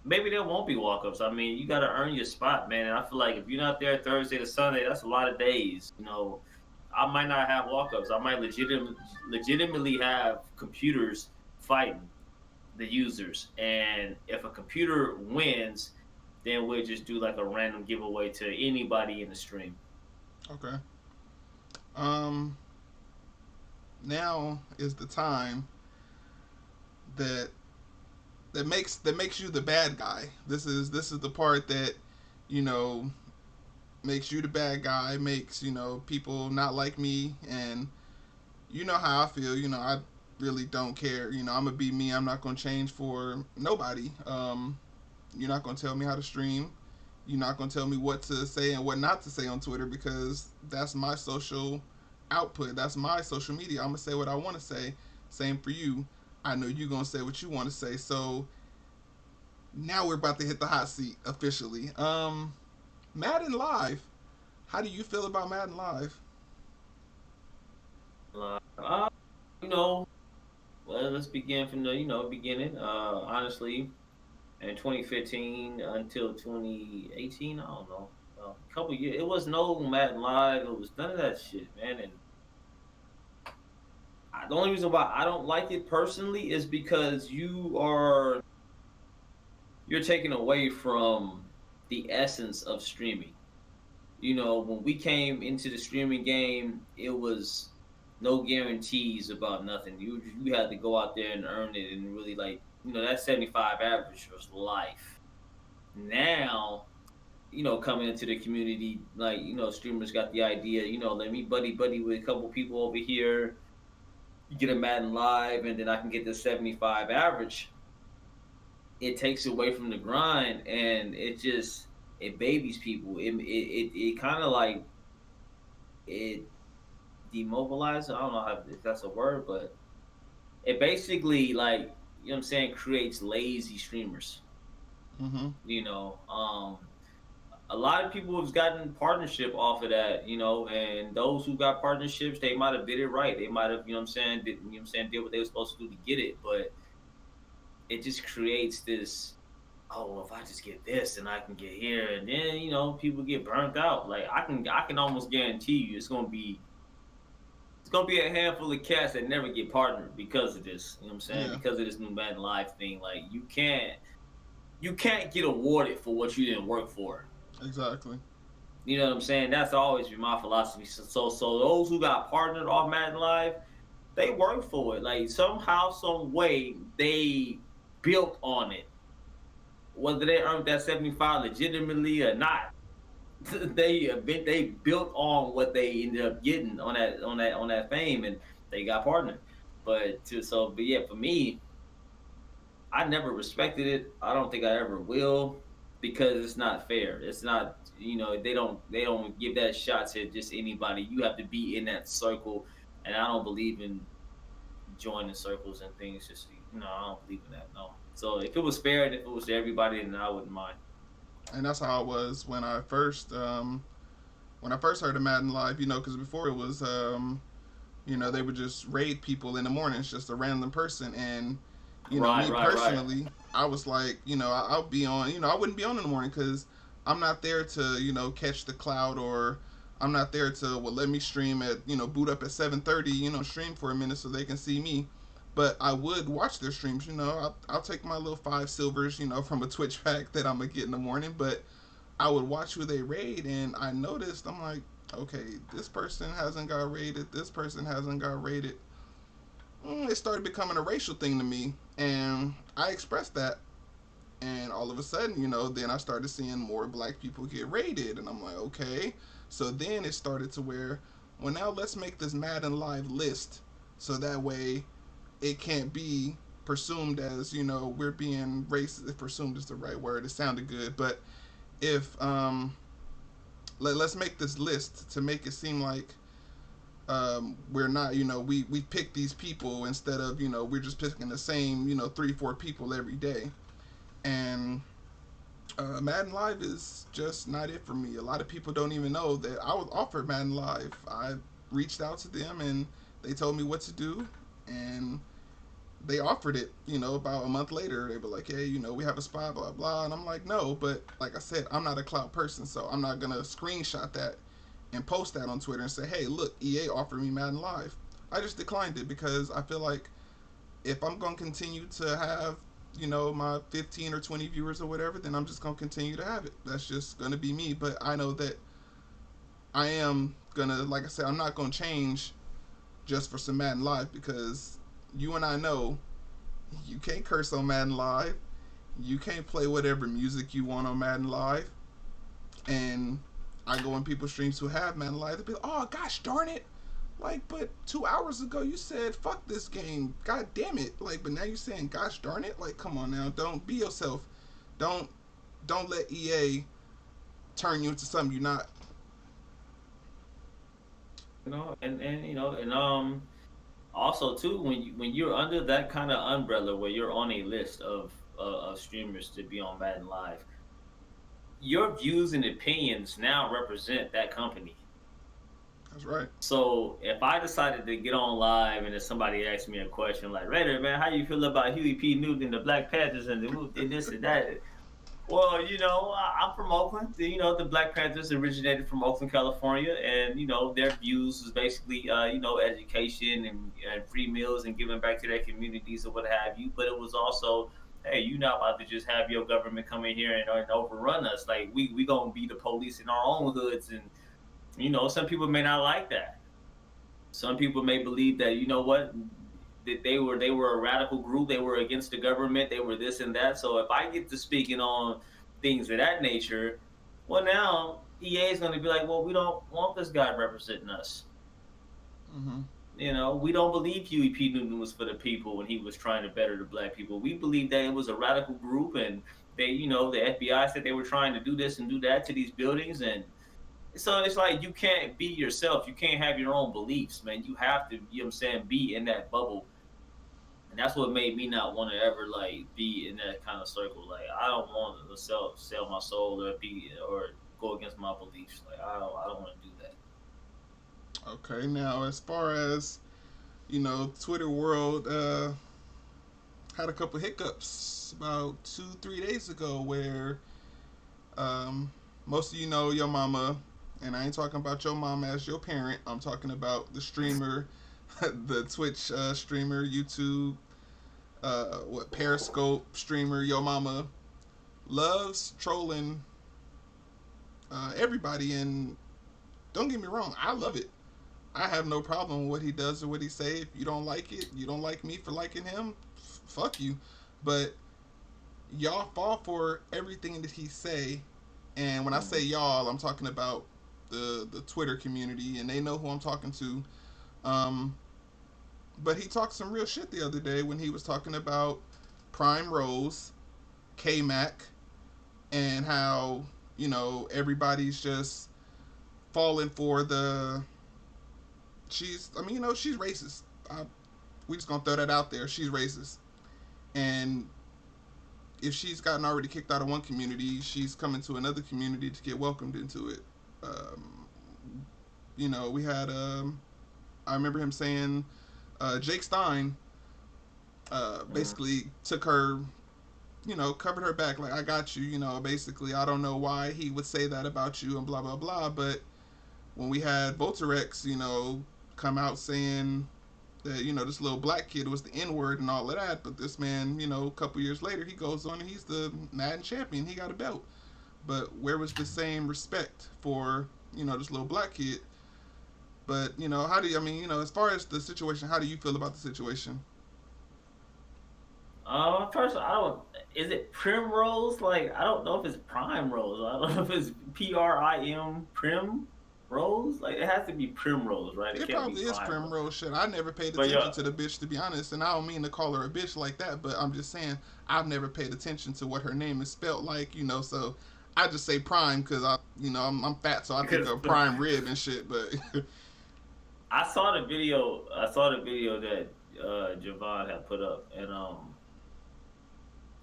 S2: Maybe there won't be walk ups. I mean, you got to earn your spot, man. And I feel like if you're not there Thursday to Sunday, that's a lot of days. I might not have walk ups. I might legitimately have computers fighting the users. And if a computer wins, then we'll just do like a random giveaway to anybody in the stream.
S1: Okay. Um. Now is the time that makes you the bad guy. This is the part that you know makes you the bad guy. Makes people not like me, and you know how I feel. I really don't care. I'm gonna be me. I'm not gonna change for nobody. You're not gonna tell me how to stream. You're not gonna tell me what to say and what not to say on Twitter because that's my social output. That's my social media. I'm gonna say what I want to say. Same for you. I know you're gonna say what you want to say. So now we're about to hit the hot seat officially. Madden Live. How do you feel about Madden Live?
S2: Uh, you know, well, let's begin from the beginning. Honestly, in 2015 until 2018, I don't know, a couple years, it was no Madden Live. It was none of that shit, man. And the only reason why I don't like it personally is because you're taken away from the essence of streaming. When we came into the streaming game, it was no guarantees about nothing. You had to go out there and earn it, and really that 75 average was life. Now, coming into the community, streamers got the idea. Let me buddy with a couple people over here. You get a Madden Live, and then I can get the 75 average. It takes away from the grind, and it babies people. It kind of like it demobilizes. I don't know if that's a word, but it basically what I'm saying, creates lazy streamers.
S1: Mm-hmm.
S2: A lot of people have gotten partnership off of that, and those who got partnerships, they might have did it right. They might have, did what they were supposed to do to get it, but it just creates this, oh, well, if I just get this, then I can get here, and then people get burnt out. Like I can almost guarantee you, it's gonna be a handful of cats that never get partnered because of this. You know what I'm saying? Yeah. Because of this new Madden Live thing. Like you can't get awarded for what you didn't work for.
S1: Exactly.
S2: You know what I'm saying? That's always been my philosophy. So those who got partnered off Madden Live, they worked for it. Like somehow, some way, they built on it. Whether they earned that 75 legitimately or not, they built on what they ended up getting on that fame, and they got partnered. But yeah, for me, I never respected it. I don't think I ever will, because it's not fair. It's not, they don't give that shot to just anybody. You have to be in that circle, and I don't believe in joining circles and things. Just I don't believe in that. No. So if it was fair and if it was to everybody, then I wouldn't mind.
S1: And that's how it was when I first when I first heard of Madden Live, because before it was, they would just raid people in the mornings, just a random person. And,
S2: Right,
S1: me
S2: right, right.
S1: personally, I was like, I'll be on, I wouldn't be on in the morning because I'm not there to, catch the cloud, or I'm not there to, well, let me stream at, boot up at 7:30, stream for a minute so they can see me. But I would watch their streams, I'll take my little 5 silvers, from a Twitch pack that I'm going to get in the morning. But I would watch who they raid, and I noticed, I'm like, okay, this person hasn't got raided, this person hasn't got raided. It started becoming a racial thing to me, and I expressed that. And all of a sudden, then I started seeing more black people get raided, and I'm like, okay. So then it started to where, well, now let's make this Madden Live list, so that way it can't be presumed as, we're being racist. If presumed is the right word, it sounded good, but if let's make this list to make it seem like we're not, we pick these people instead of, we're just picking the same, 3 4 people every day. And Madden Live is just not it for me. A lot of people don't even know that I was offered Madden Live. I reached out to them, and they told me what to do, and they offered it, about a month later. They were like, hey, we have a spot, blah, blah. And I'm like, no, but like I said, I'm not a clout person, so I'm not going to screenshot that and post that on Twitter and say, hey, look, EA offered me Madden Live. I just declined it because I feel like if I'm going to continue to have, my 15 or 20 viewers or whatever, then I'm just going to continue to have it. That's just going to be me. But I know that I am going to, like I said, I'm not going to change just for some Madden Live, because you and I know you can't curse on Madden Live. You can't play whatever music you want on Madden Live. And I go in people's streams who have Madden Live, they be like, oh, gosh darn it. Like, but 2 hours ago you said, fuck this game. God damn it. Like, but now you're saying, gosh darn it. Like, come on now. Don't be yourself. Don't don't let EA turn you into something you're not.
S2: And also too, when you're under that kind of umbrella where you're on a list of streamers to be on Madden Live, your views and opinions now represent that company.
S1: That's right.
S2: So if I decided to get on live and if somebody asked me a question like, Raider, man, how you feel about Huey P. Newton and the Black Panthers and this and that? Well, I'm from Oakland. The Black Panthers originated from Oakland, California, and their views was basically, education and free meals and giving back to their communities or what have you. But it was also, hey, you're not about to just have your government come in here and overrun us. Like we gonna be the police in our own hoods, and some people may not like that. Some people may believe that what that they were a radical group. They were against the government. They were this and that. So if I get to speaking on things of that nature, well, now EA is going to be like, well, we don't want this guy representing us.
S1: Mm-hmm.
S2: We don't believe Huey P. Newton was for the people when he was trying to better the black people. We believe that it was a radical group, and the FBI said they were trying to do this and do that to these buildings, and so it's like you can't be yourself. You can't have your own beliefs, man. You have to, be in that bubble. And that's what made me not want to ever like be in that kind of circle. Like I don't want to sell my soul or go against my beliefs. Like I don't want to do that.
S1: Okay, now as far as Twitter world had a couple hiccups about 2 3 days ago where most of you know your mama, and I ain't talking about your mama as your parent. I'm talking about the streamer, the Twitch streamer, YouTube, Periscope streamer. Your mama loves trolling everybody, and don't get me wrong, I love it. I have no problem with what he does or what he say. If you don't like it, you don't like me for liking him. Fuck you. But y'all fall for everything that he say, and when I say y'all, I'm talking about the Twitter community, and they know who I'm talking to. Um, but he talked some real shit the other day when he was talking about Prime Rose, K Mac, and how everybody's just falling for the. She's racist. We just gonna throw that out there. She's racist, and if she's gotten already kicked out of one community, she's coming to another community to get welcomed into it. We had I remember him saying Jake Stein
S2: Mm.
S1: basically took her, covered her back like I got you. Basically I don't know why he would say that about you and blah blah blah. But when we had Voltarex, come out saying that this little black kid was the N word and all of that, but this man, a couple years later, he goes on and he's the Madden champion. He got a belt. But where was the same respect for this little black kid? But how do you? I mean, as far as the situation, how do you feel about the situation?
S2: First, I don't. Is it Primrose? Like, I don't know if it's Prime Rose. I don't know if it's Prim Rose. Like, it has to be Primrose, right? It
S1: It
S2: can't be
S1: probably is
S2: Prime Rose.
S1: Primrose shit. I never paid
S2: But
S1: attention
S2: yeah,
S1: to the bitch to be honest, and I don't mean to call her a bitch like that, but I'm just saying I've never paid attention to what her name is spelt like, so I just say Prime because I'm fat, so I think
S2: because
S1: of prime rib and shit. But
S2: I saw the video. I saw the video that Javon had put up, and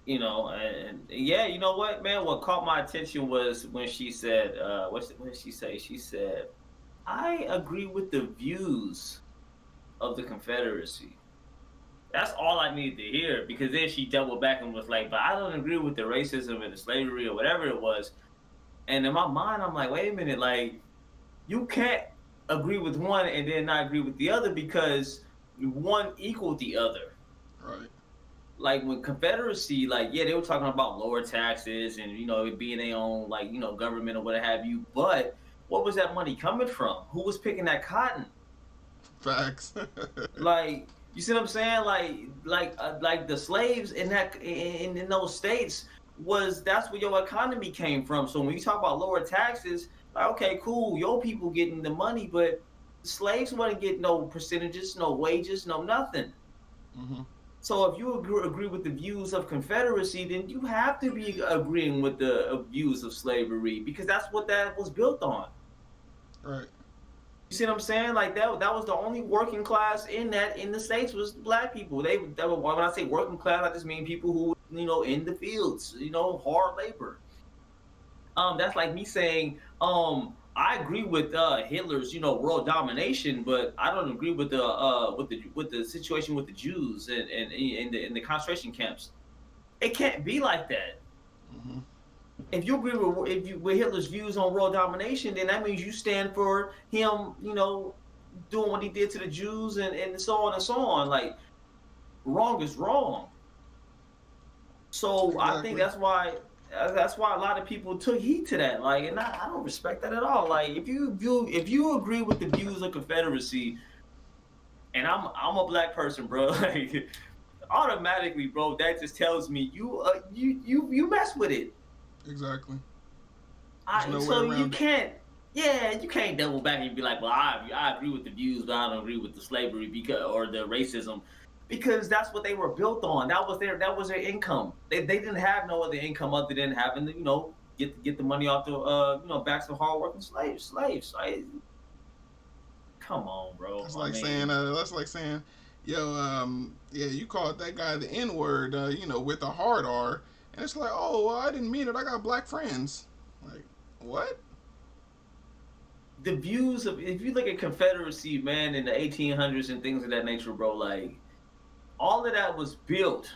S2: and yeah, you know what, man? What caught my attention was when she said, what did she say? She said, "I agree with the views of the Confederacy." That's all I needed to hear because then she doubled back and was like, "But I don't agree with the racism and the slavery or whatever it was." And in my mind, I'm like, "Wait a minute, like you can't agree with one and then not agree with the other because one equaled the other."
S1: right,
S2: Like when Confederacy, like yeah, they were talking about lower taxes and it being their own like government or what have you. But what was that money coming from? Who was picking that cotton?
S1: facts.
S2: Like you see what I'm saying? Like the slaves in that in those states was that's where your economy came from. So when you talk about lower taxes, like okay, cool, your people getting the money, but the slaves wasn't getting no percentages, no wages, no nothing.
S1: hmm
S2: So if you agree with the views of Confederacy, then you have to be agreeing with the views of slavery because that's what that was built on.
S1: Right.
S2: You see what I'm saying? Like that was the only working class in the states was black people. They were when I say working class, I just mean people who in the fields, hard labor. That's like me saying, I agree with Hitler's, world domination, but I don't agree with the situation with the Jews and in the concentration camps. It can't be like that.
S1: hmm
S2: If you agree with Hitler's views on world domination, then that means you stand for him, doing what he did to the Jews and so on and so on. Like wrong is wrong. So I think
S1: Exactly.
S2: that's why a lot of people took heed to that. Like, and I don't respect that at all. Like, if you agree with the views of Confederacy, and I'm a black person, bro, like automatically, bro, that just tells me you mess with it.
S1: Exactly. There's
S2: I
S1: no way
S2: so you
S1: around it.
S2: can't. Yeah, you can't double back and be like, well, I agree with the views, but I don't agree with the slavery because or the racism because that's what they were built on. That was their income. They didn't have no other income other than having to get the money off the backs of hardworking slaves. Like, come on, bro.
S1: That's
S2: I
S1: like saying,
S2: mean,
S1: yo, yeah, you called that guy the N word, with a hard R, and it's like, oh, well, I didn't mean it. I got black friends. Like, what?
S2: the views of if you look at Confederacy, man, in the 1800s and things of that nature, bro, like all of that was built.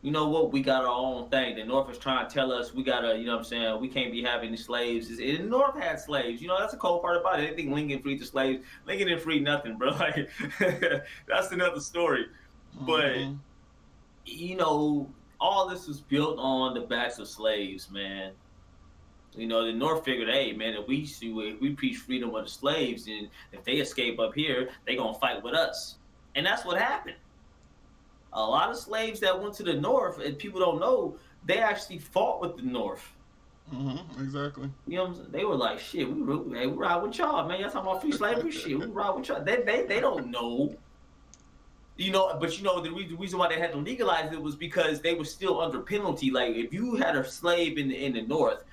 S2: You know what? We got our own thing. The North is trying to tell us we gotta, what I'm saying, we can't be having slaves. The North had slaves. That's the cold part about it. They think Lincoln freed the slaves. Lincoln didn't free nothing, bro. Like that's another story. But
S1: Mm-hmm.
S2: all this was built on the backs of slaves, man. The North figured, hey, man, if we preach freedom of the slaves, and if they escape up here, they gonna fight with us, and that's what happened. A lot of slaves that went to the North, and people don't know, they actually fought with the North.
S1: Mm-hmm. Exactly.
S2: What I'm saying? They were like, shit, we ride with y'all, man. Y'all talking about free slavery? Shit, we ride with y'all. They don't know. But the reason why they had to legalize it was because they were still under penalty. Like if you had a slave in the North,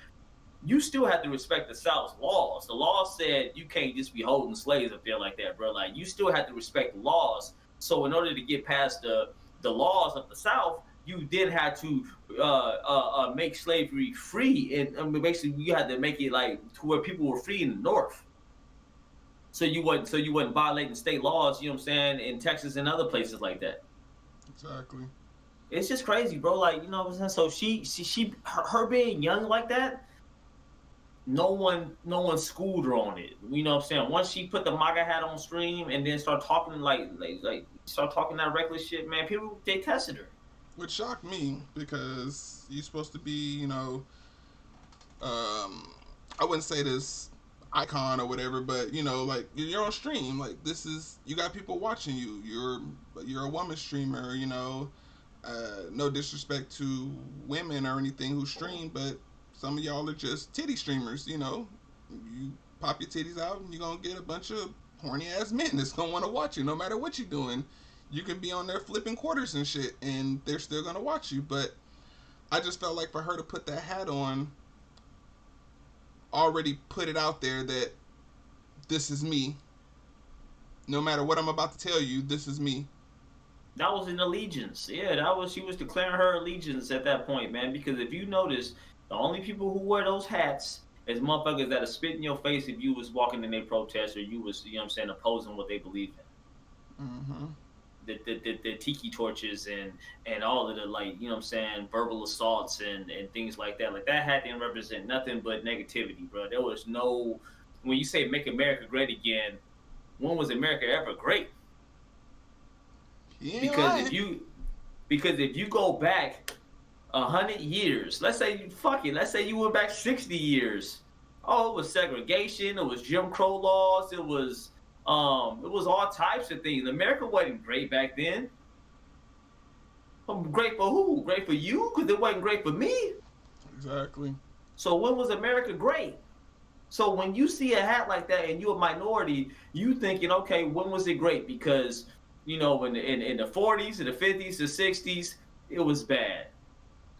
S2: you still had to respect the South's laws. The law said you can't just be holding slaves up there like that, bro. Like you still had to respect the laws. So in order to get past the laws of the South, you did have to make slavery free, and basically you had to make it like to where people were free in the North. you wasn't violating state laws, you know what I'm saying, in Texas and other places like that.
S1: Exactly.
S2: It's just crazy, bro. Like, you know what I'm saying? So her being young like that, no one schooled her on it. You know what I'm saying? Once she put the MAGA hat on stream and then start talking like start talking that reckless shit, man, people they tested her.
S1: Which shocked me because you're supposed to be, I wouldn't say this icon or whatever, but like you're on stream. Like this is you got people watching you. You're a woman streamer. No disrespect to women or anything who stream, but some of y'all are just titty streamers. You pop your titties out and you're gonna get a bunch of horny ass men that's gonna want to watch you no matter what you're doing. You can be on there flipping quarters and shit, and they're still gonna watch you. But I just felt like for her to put that hat on, already put it out there that this is me. No matter what I'm about to tell you, this is me.
S2: That was an allegiance. Yeah, she was declaring her allegiance at that point, man. Because if you notice, the only people who wear those hats is motherfuckers that'll spit in your face if you was walking in their protest or you was, you know what I'm saying, opposing what they believe in.
S1: Mm-hmm.
S2: The tiki torches and all of the, like, you know what I'm saying, verbal assaults and things like that. Like, that hat didn't represent nothing but negativity, bro. There was no, when you say make America great again, when was America ever great?
S1: Yeah,
S2: because if you go back 100 years, let's say you went back 60 years. Oh, it was segregation, it was Jim Crow laws, it was all types of things. America wasn't great back then. Great for who? Great for you? Because it wasn't great for me.
S1: Exactly. So
S2: when was America great? So when you see a hat like that and you're a minority, you thinking, okay, when was it great? Because, in the 40s, in the 50s, the 60s, it was bad.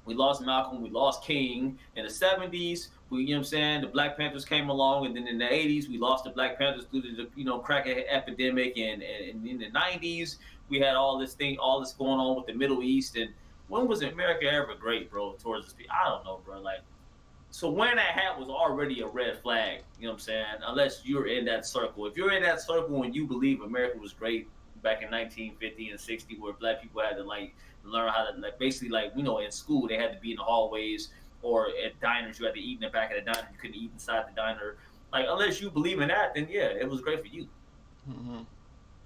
S2: We lost Malcolm, we lost King. In the 70s, the Black Panthers came along, and then in the 80s, we lost the Black Panthers through the crack epidemic, and in the 90s, we had all this going on with the Middle East. And when was America ever great, bro, towards this people? I don't know, bro. Like, so wearing that hat was already a red flag, you know what I'm saying? Unless you're in that circle. If you're in that circle and you believe America was great back in 1950 and 60, where black people had to, like, learn how to, like, basically, like, in school, they had to be in the hallways, or at diners, you had to eat in the back of the diner. You couldn't eat inside the diner. Like, unless you believe in that, then, yeah, it was great for you.
S1: Mm-hmm.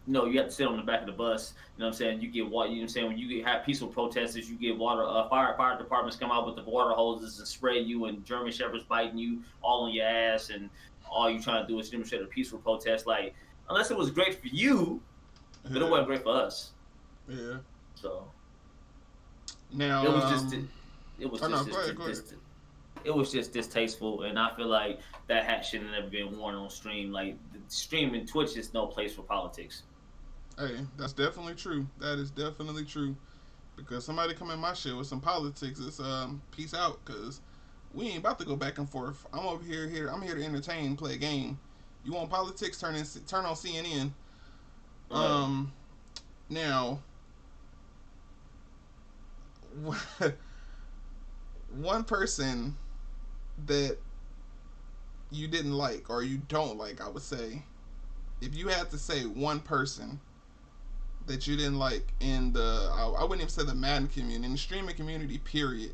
S2: You have to sit on the back of the bus. You know what I'm saying? You get water. You know what I'm saying? When you have peaceful protesters, you get water. Fire departments come out with the water hoses and spray you, and German shepherds biting you all on your ass, and all you trying to do is demonstrate a peaceful protest. Like, unless it was great for you, but it wasn't great for us.
S1: Yeah.
S2: So
S1: now
S2: it was just distasteful, and I feel like that hat should have never been worn on stream. Like, streaming Twitch is no place for politics.
S1: Hey, that's definitely true. That is definitely true. Because somebody come in my shit with some politics, it's peace out. Cause we ain't about to go back and forth. I'm over here. I'm here to entertain, play a game. You want politics? Turn on CNN.
S2: Right.
S1: Now, one person that you didn't like or you don't like, I would say, if you had to say one person that you didn't like in I wouldn't even say the Madden community, in the streaming community, period,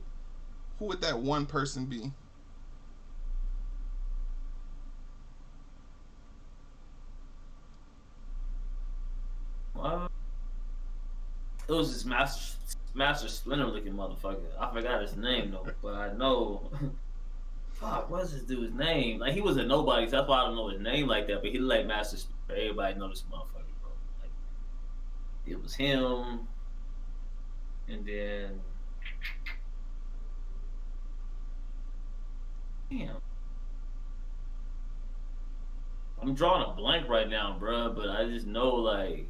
S1: who would that one person be?
S2: It was this Master Splinter looking motherfucker. I forgot his name though, but I know. Fuck, what's this dude's name? Like, he was a nobody, so that's why I don't know his name like that. But he looked like Master Splinter. Everybody know this motherfucker, bro. Like, it was him, and then damn, I'm drawing a blank right now, bro. But I just know, like,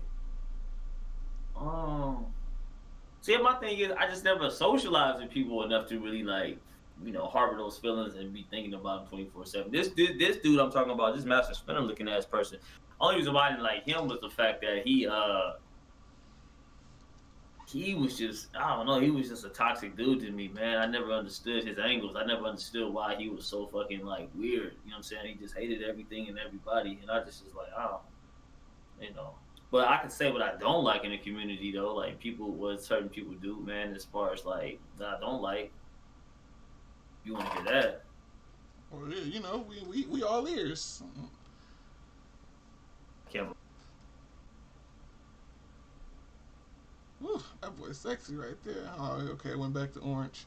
S2: see, my thing is, I just never socialized with people enough to really, like, harbor those feelings and be thinking about them 24/7. This dude I'm talking about, this Master Splinter looking ass person. Only reason why I didn't like him was the fact that he was just, I don't know, he was just a toxic dude to me, man. I never understood his angles. I never understood why he was so fucking like weird. You know what I'm saying? He just hated everything and everybody, and I just was like, oh, you know. But I can say what I don't like in the community though, like people, what certain people do, man. As far as like that I don't like, you want to hear that?
S1: Well, yeah, we all ears.
S2: Can't.
S1: Whew, that boy's sexy right there. Oh, okay, went back to orange.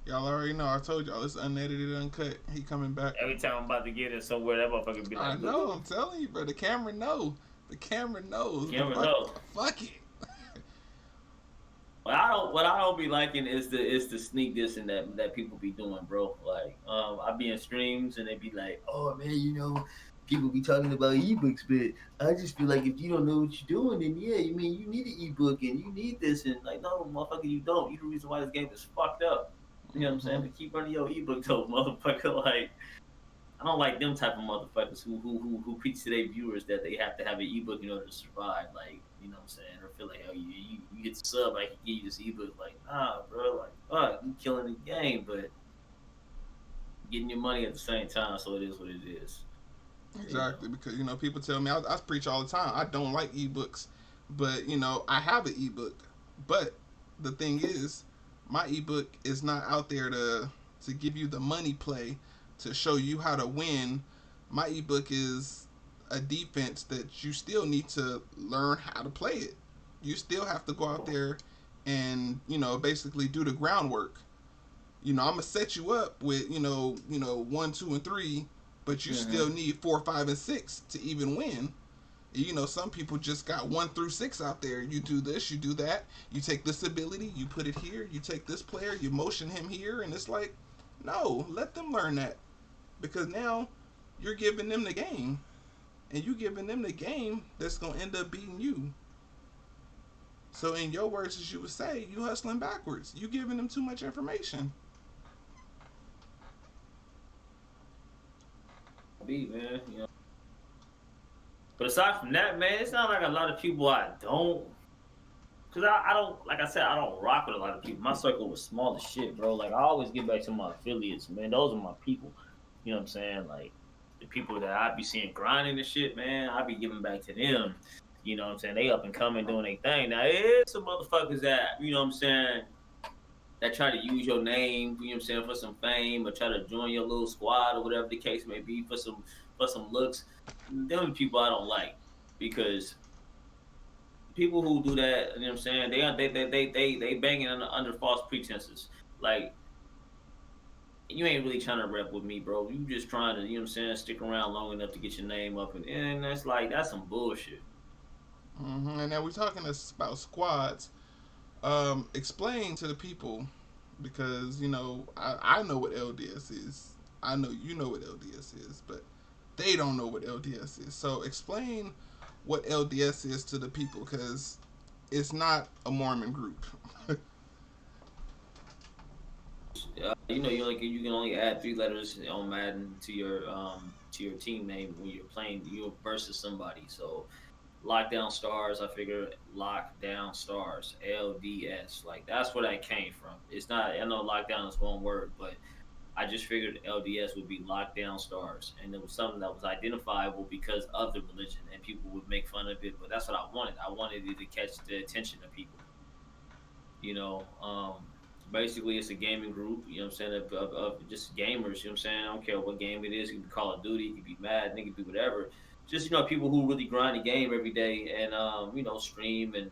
S1: Y'all already know. I told y'all it's unedited, uncut. He coming back.
S2: Every time I'm about to get it somewhere, that motherfucker be like,
S1: I know. I'm telling you, bro. The camera know. The camera knows.
S2: Camera knows.
S1: Fuck it.
S2: What I don't be liking is the sneak dissing that people be doing, bro. Like, I be in streams and they be like, oh man, people be talking about ebooks, but I just feel like if you don't know what you're doing, then yeah, you mean you need an ebook and you need this, and like, no, motherfucker, you don't. You the reason why this game is fucked up. You know what I'm saying? But keep running your ebook though, motherfucker. Like, I don't like them type of motherfuckers who preach to their viewers that they have to have an ebook in order to survive. Like, you know what I'm saying? Or feel like, oh, you get the sub, I can give you this ebook. Like, nah, bro. Like, fuck, you killing the game, but getting your money at the same time. So it is what it is.
S1: Exactly, because people tell me I preach all the time. I don't like ebooks, but I have an ebook. But the thing is, my ebook is not out there to give you the money play to show you how to win. My ebook is a defense that you still need to learn how to play it. You still have to go out there and basically do the groundwork. I'm gonna set you up with 1, 2, and 3, but you still need 4, 5, and 6 to even win. Some people just got 1 through 6 out there. You do this, you do that. You take this ability, you put it here. You take this player, you motion him here, and it's like, no, let them learn that, because now you're giving them the game, and you giving them the game that's gonna end up beating you. So in your words, as you would say, you hustling backwards. You giving them too much information.
S2: Beat, man, But aside from that, man, it's not like a lot of people I don't. Cause I don't, like I said, I don't rock with a lot of people. My circle was small as shit, bro. Like, I always get back to my affiliates, man. Those are my people. You know what I'm saying? Like, the people that I be seeing grinding and shit, man, I be giving back to them. You know what I'm saying? They up and coming doing their thing. Now, there's some motherfuckers that, you know what I'm saying, that try to use your name, you know what I'm saying, for some fame, or try to join your little squad or whatever the case may be for some looks. Them people I don't like, because people who do that, you know what I'm saying, they banging under false pretenses. Like, you ain't really trying to rep with me, bro. You just trying to, you know what I'm saying, stick around long enough to get your name up, and that's like, that's some bullshit.
S1: And now we're talking about squads. Explain to the people, because I know what LDS is. I know you know what LDS is, but they don't know what LDS is. So explain what LDS is to the people, because it's not a Mormon group.
S2: You can only add 3 letters on Madden to your team name when you're playing versus somebody. So Lockdown Stars, I figured Lockdown Stars, LDS. Like, that's where that came from. It's not, I know lockdown is one word, but I just figured LDS would be Lockdown Stars. And it was something that was identifiable because of the religion, and people would make fun of it, but that's what I wanted. I wanted it to catch the attention of people. Basically, it's a gaming group, you know what I'm saying, of just gamers, you know what I'm saying? I don't care what game it is. It could be Call of Duty, it could be Madden, it could be whatever. Just, people who really grind the game every day and, stream and,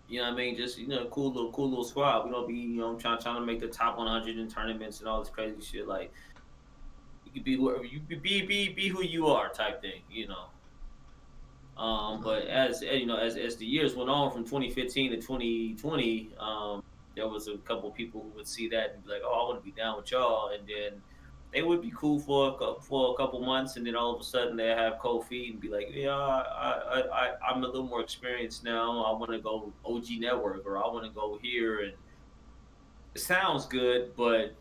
S2: you know what I mean? Just, cool little squad. We don't be, trying to make the top 100 in tournaments and all this crazy shit. Like, you could be whoever you be who you are type thing, But as the years went on from 2015 to 2020, there was a couple of people who would see that and be like, "Oh, I want to be down with y'all," and then they would be cool for a couple months, and then all of a sudden they have cold feet and be like, "Yeah, I'm a little more experienced now. I want to go OG Network, or I want to go here." And it sounds good, but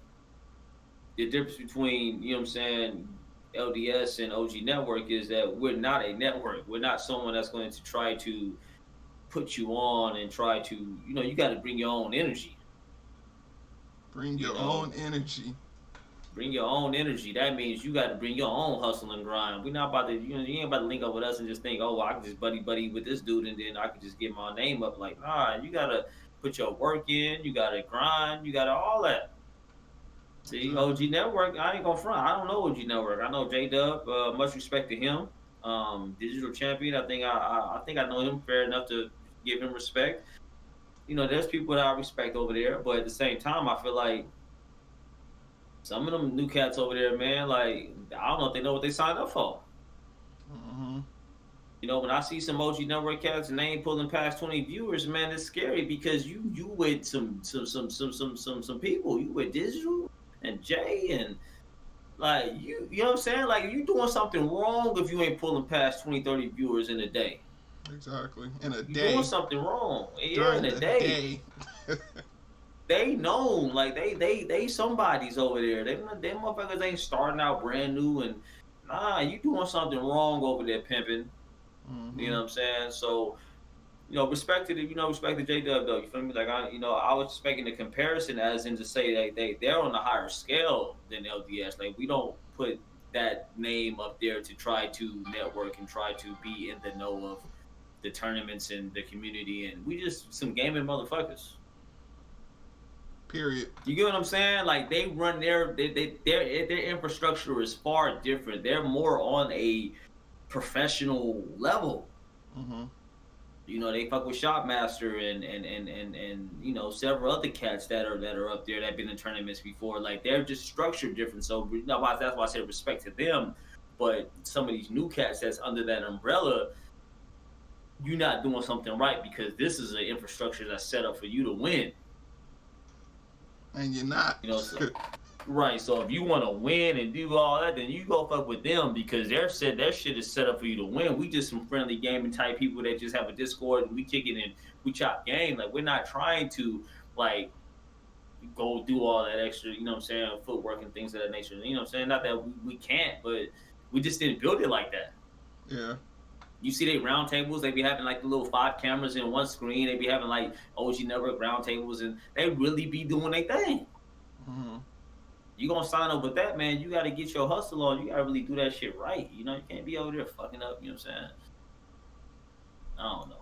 S2: the difference between, you know what I'm saying, LDS and OG Network is that we're not a network. We're not someone that's going to try to put you on and try to, you got to bring your own energy.
S1: Bring
S2: You
S1: your
S2: know,
S1: own energy.
S2: bring your own energy. That means you got to bring your own hustle and grind. We're not about to, you ain't about to link up with us and just think, oh, well, I can just buddy with this dude and then I can just get my name up. Like, nah, you got to put your work in. You got to grind. You got to all that. See,
S1: Exactly.
S2: OG Network, I ain't gonna front. I don't know OG Network. I know J Dub. Much respect to him. Digital champion. I think I know him fair enough to give him respect. There's people that I respect over there, but at the same time, I feel like some of them new cats over there, man, like I don't know if they know what they signed up for.
S1: Mm-hmm.
S2: When I see some OG Network cats and they ain't pulling past 20 viewers, man, it's scary because you with some people. You with Digital and Jay and like you know what I'm saying? Like you doing something wrong if you ain't pulling past 20, 30 viewers in a day.
S1: Exactly. In a
S2: You doing
S1: day.
S2: something wrong. Yeah, in
S1: During
S2: a
S1: the
S2: day.
S1: day.
S2: They known. Like they somebody's over there. They motherfuckers ain't starting out brand new and nah, you doing something wrong over there, pimping. You
S1: Mm-hmm.
S2: know what I'm saying? So, respect to respect to J Dub though. You feel me? Like I was just making the comparison as in to say they're on a higher scale than LDS. Like we don't put that name up there to try to network and try to be in the know of the tournaments and the community, and we just some gaming motherfuckers.
S1: Period.
S2: You get what I'm saying? Like they run their infrastructure is far different. They're more on a professional level.
S1: Mm-hmm.
S2: They fuck with Shopmaster and several other cats that are up there that have been in tournaments before. Like they're just structured different. So that's why I said respect to them. But some of these new cats that's under that umbrella, you're not doing something right because this is an infrastructure that's set up for you to win.
S1: And you're not.
S2: So right. So if you want to win and do all that, then you go fuck with them because their shit is set up for you to win. We just some friendly gaming type people that just have a Discord and we kick it and we chop game. Like we're not trying to like go do all that extra, what I'm saying, footwork and things of that nature. You know what I'm saying? Not that we can't, but we just didn't build it like that.
S1: Yeah.
S2: You see they round tables, they be having like the little 5 cameras in one screen. They be having like OG Network round tables and they really be doing their thing.
S1: Mm-hmm.
S2: You gonna sign up with that, man, you gotta get your hustle on. You gotta really do that shit right. You can't be over there fucking up, you know what I'm saying? I don't know.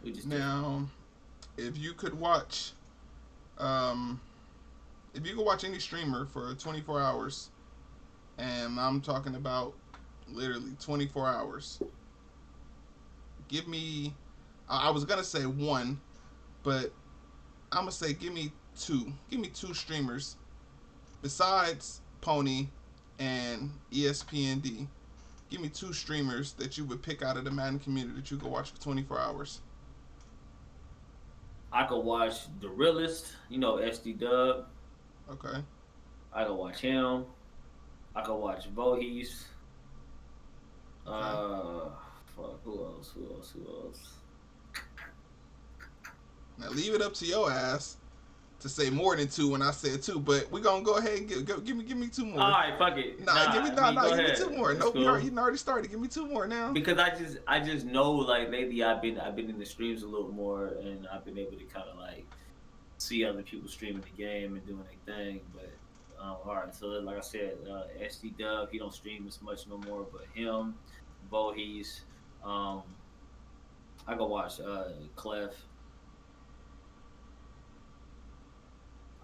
S2: We just
S1: Now, if you could watch, um, if you could watch any streamer for 24 hours, and I'm talking about literally 24 hours, give me, I was gonna say one, but I'm gonna say give me two. Give me two streamers besides Pony and ESPND. Give me two streamers that you would pick out of the Madden community that you could watch for 24 hours.
S2: I could watch The Realist, SD Dub.
S1: Okay.
S2: I could watch him. I could watch Bohees.
S1: Okay.
S2: Fuck, who else?
S1: Now leave it up to your ass to say more than two when I said two, but we gonna go ahead and give me two more.
S2: All right, fuck it.
S1: Give me two more.
S2: That's
S1: Nope,
S2: cool.
S1: you already started. Give me two more now.
S2: Because I just know like lately I've been in the streams a little more and I've been able to kind of like see other people streaming the game and doing their thing. But all right, so like I said, SD Dub, he don't stream as much no more, but him, Bohees, I go watch Clef.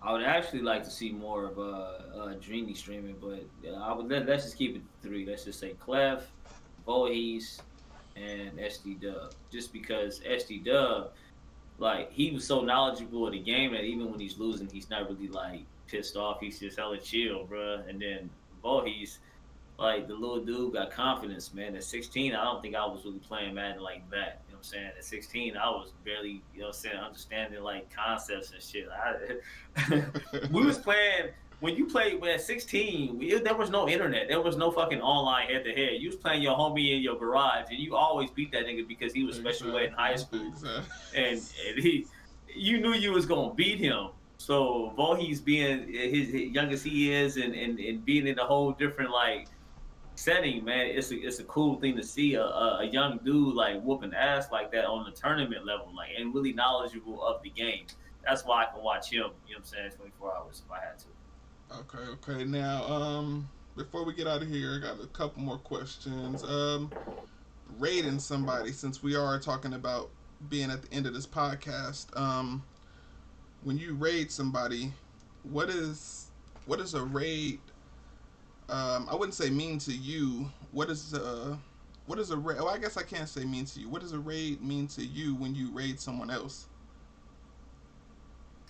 S2: I would actually like to see more of Dreamy streaming, but let's just keep it to 3. Let's just say Clef, Bohees, and SD Dub. Just because SD Dub, like he was so knowledgeable of the game that even when he's losing, he's not really like pissed off. He's just hella chill, bruh. And then Bohees, like the little dude got confidence, man. At 16, I don't think I was really playing Madden like that. You know what I'm saying? At 16, I was barely, understanding like concepts and shit. We was playing when you played at 16. There was no internet. There was no fucking online head to head. You was playing your homie in your garage, and you always beat that nigga because he was special ed in high school, and you knew you was gonna beat him. So Voorhees being his young as he is, and being in a whole different like setting, man, it's a cool thing to see a young dude like whooping ass like that on the tournament level, like and really knowledgeable of the game. That's why I can watch him. You know what I'm saying? 24 hours if I had to.
S1: Okay, okay. Now, before we get out of here, I got a couple more questions. Rating somebody, since we are talking about being at the end of this podcast. When you raid somebody, what is a raid? I wouldn't say mean to you. What is a raid? Oh, I guess I can't say mean to you. What does a raid mean to you when you raid someone else?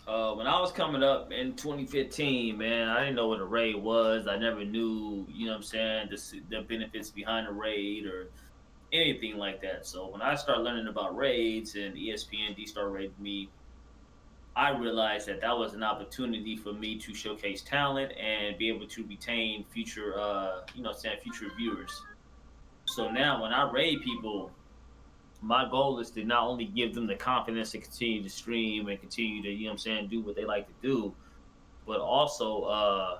S2: When I was coming up in 2015, man, I didn't know what a raid was. I never knew, you know what I'm saying, the benefits behind a raid or anything like that. So when I started learning about raids and ESPN started raiding me, I realized that that was an opportunity for me to showcase talent and be able to retain future, you know, saying future viewers. So now when I raid people, my goal is to not only give them the confidence to continue to stream and continue to, you know, what I'm saying, do what they like to do, but also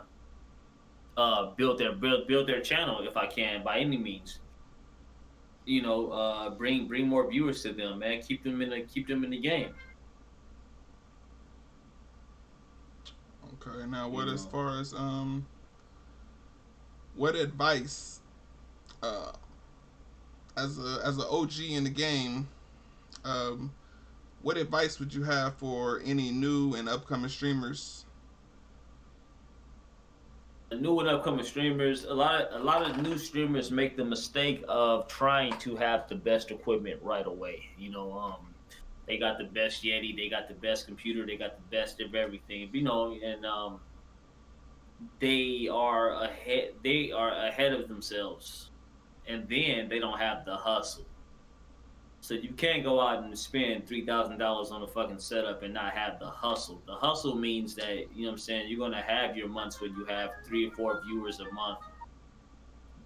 S2: build their channel if I can by any means. You know, bring more viewers to them, man. Keep them in the game.
S1: Okay. Now,
S2: You
S1: what as
S2: know.
S1: far as what advice uh, as an OG in the game, um, what advice would you have for any new and upcoming streamers?
S2: New and upcoming streamers, a lot of new streamers make the mistake of trying to have the best equipment right away. You know, they got the best Yeti, they got the best computer, they got the best of everything. You know, and they are ahead of themselves, and then they don't have the hustle. So you can't go out and spend $3,000 on a fucking setup and not have the hustle. The hustle means that, you know what I'm saying, you're gonna have your months when you have 3 or 4 viewers a month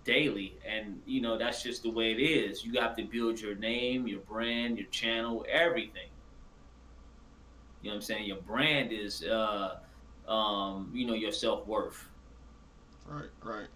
S2: daily, and you know that's just the way it is. You have to build your name, your brand, your channel, everything. You know what I'm saying? Your brand is, you know, your self worth.
S1: Right, right.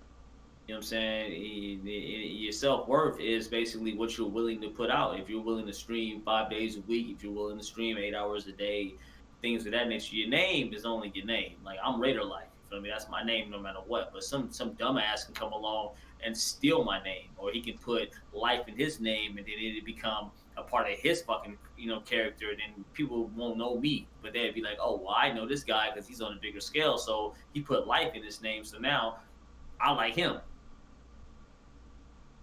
S2: You know what I'm saying? Your self worth is basically what you're willing to put out. If you're willing to stream 5 days a week, if you're willing to stream 8 hours a day, things of that nature. Your name is only your name. Like I'm Raiderlyfe. You feel me? That's my name no matter what. But some dumbass can come along and steal my name, or he can put life in his name, and then it become a part of his fucking character. Then people won't know me, but they'd be like, oh well, I know this guy because he's on a bigger scale. So he put life in his name. So now I like him.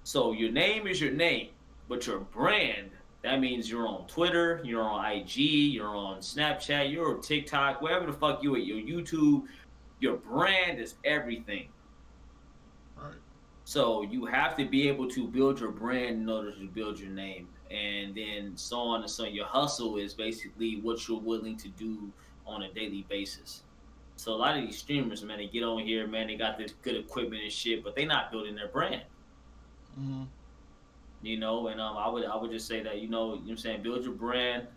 S2: So your name is your name, but your brand, that means you're on Twitter, you're on IG, you're on Snapchat, you're on TikTok, wherever the fuck you at, your YouTube, your brand is everything.
S1: Right.
S2: So you have to be able to build your brand in order to build your name. And then so on and so on. Your hustle is basically what you're willing to do on a daily basis. So a lot of these streamers, man, they get on here, man, they got this good equipment and shit, but they not building their brand.
S1: Mm-hmm.
S2: You know, and I would just say that, you know what I'm saying, build your brand,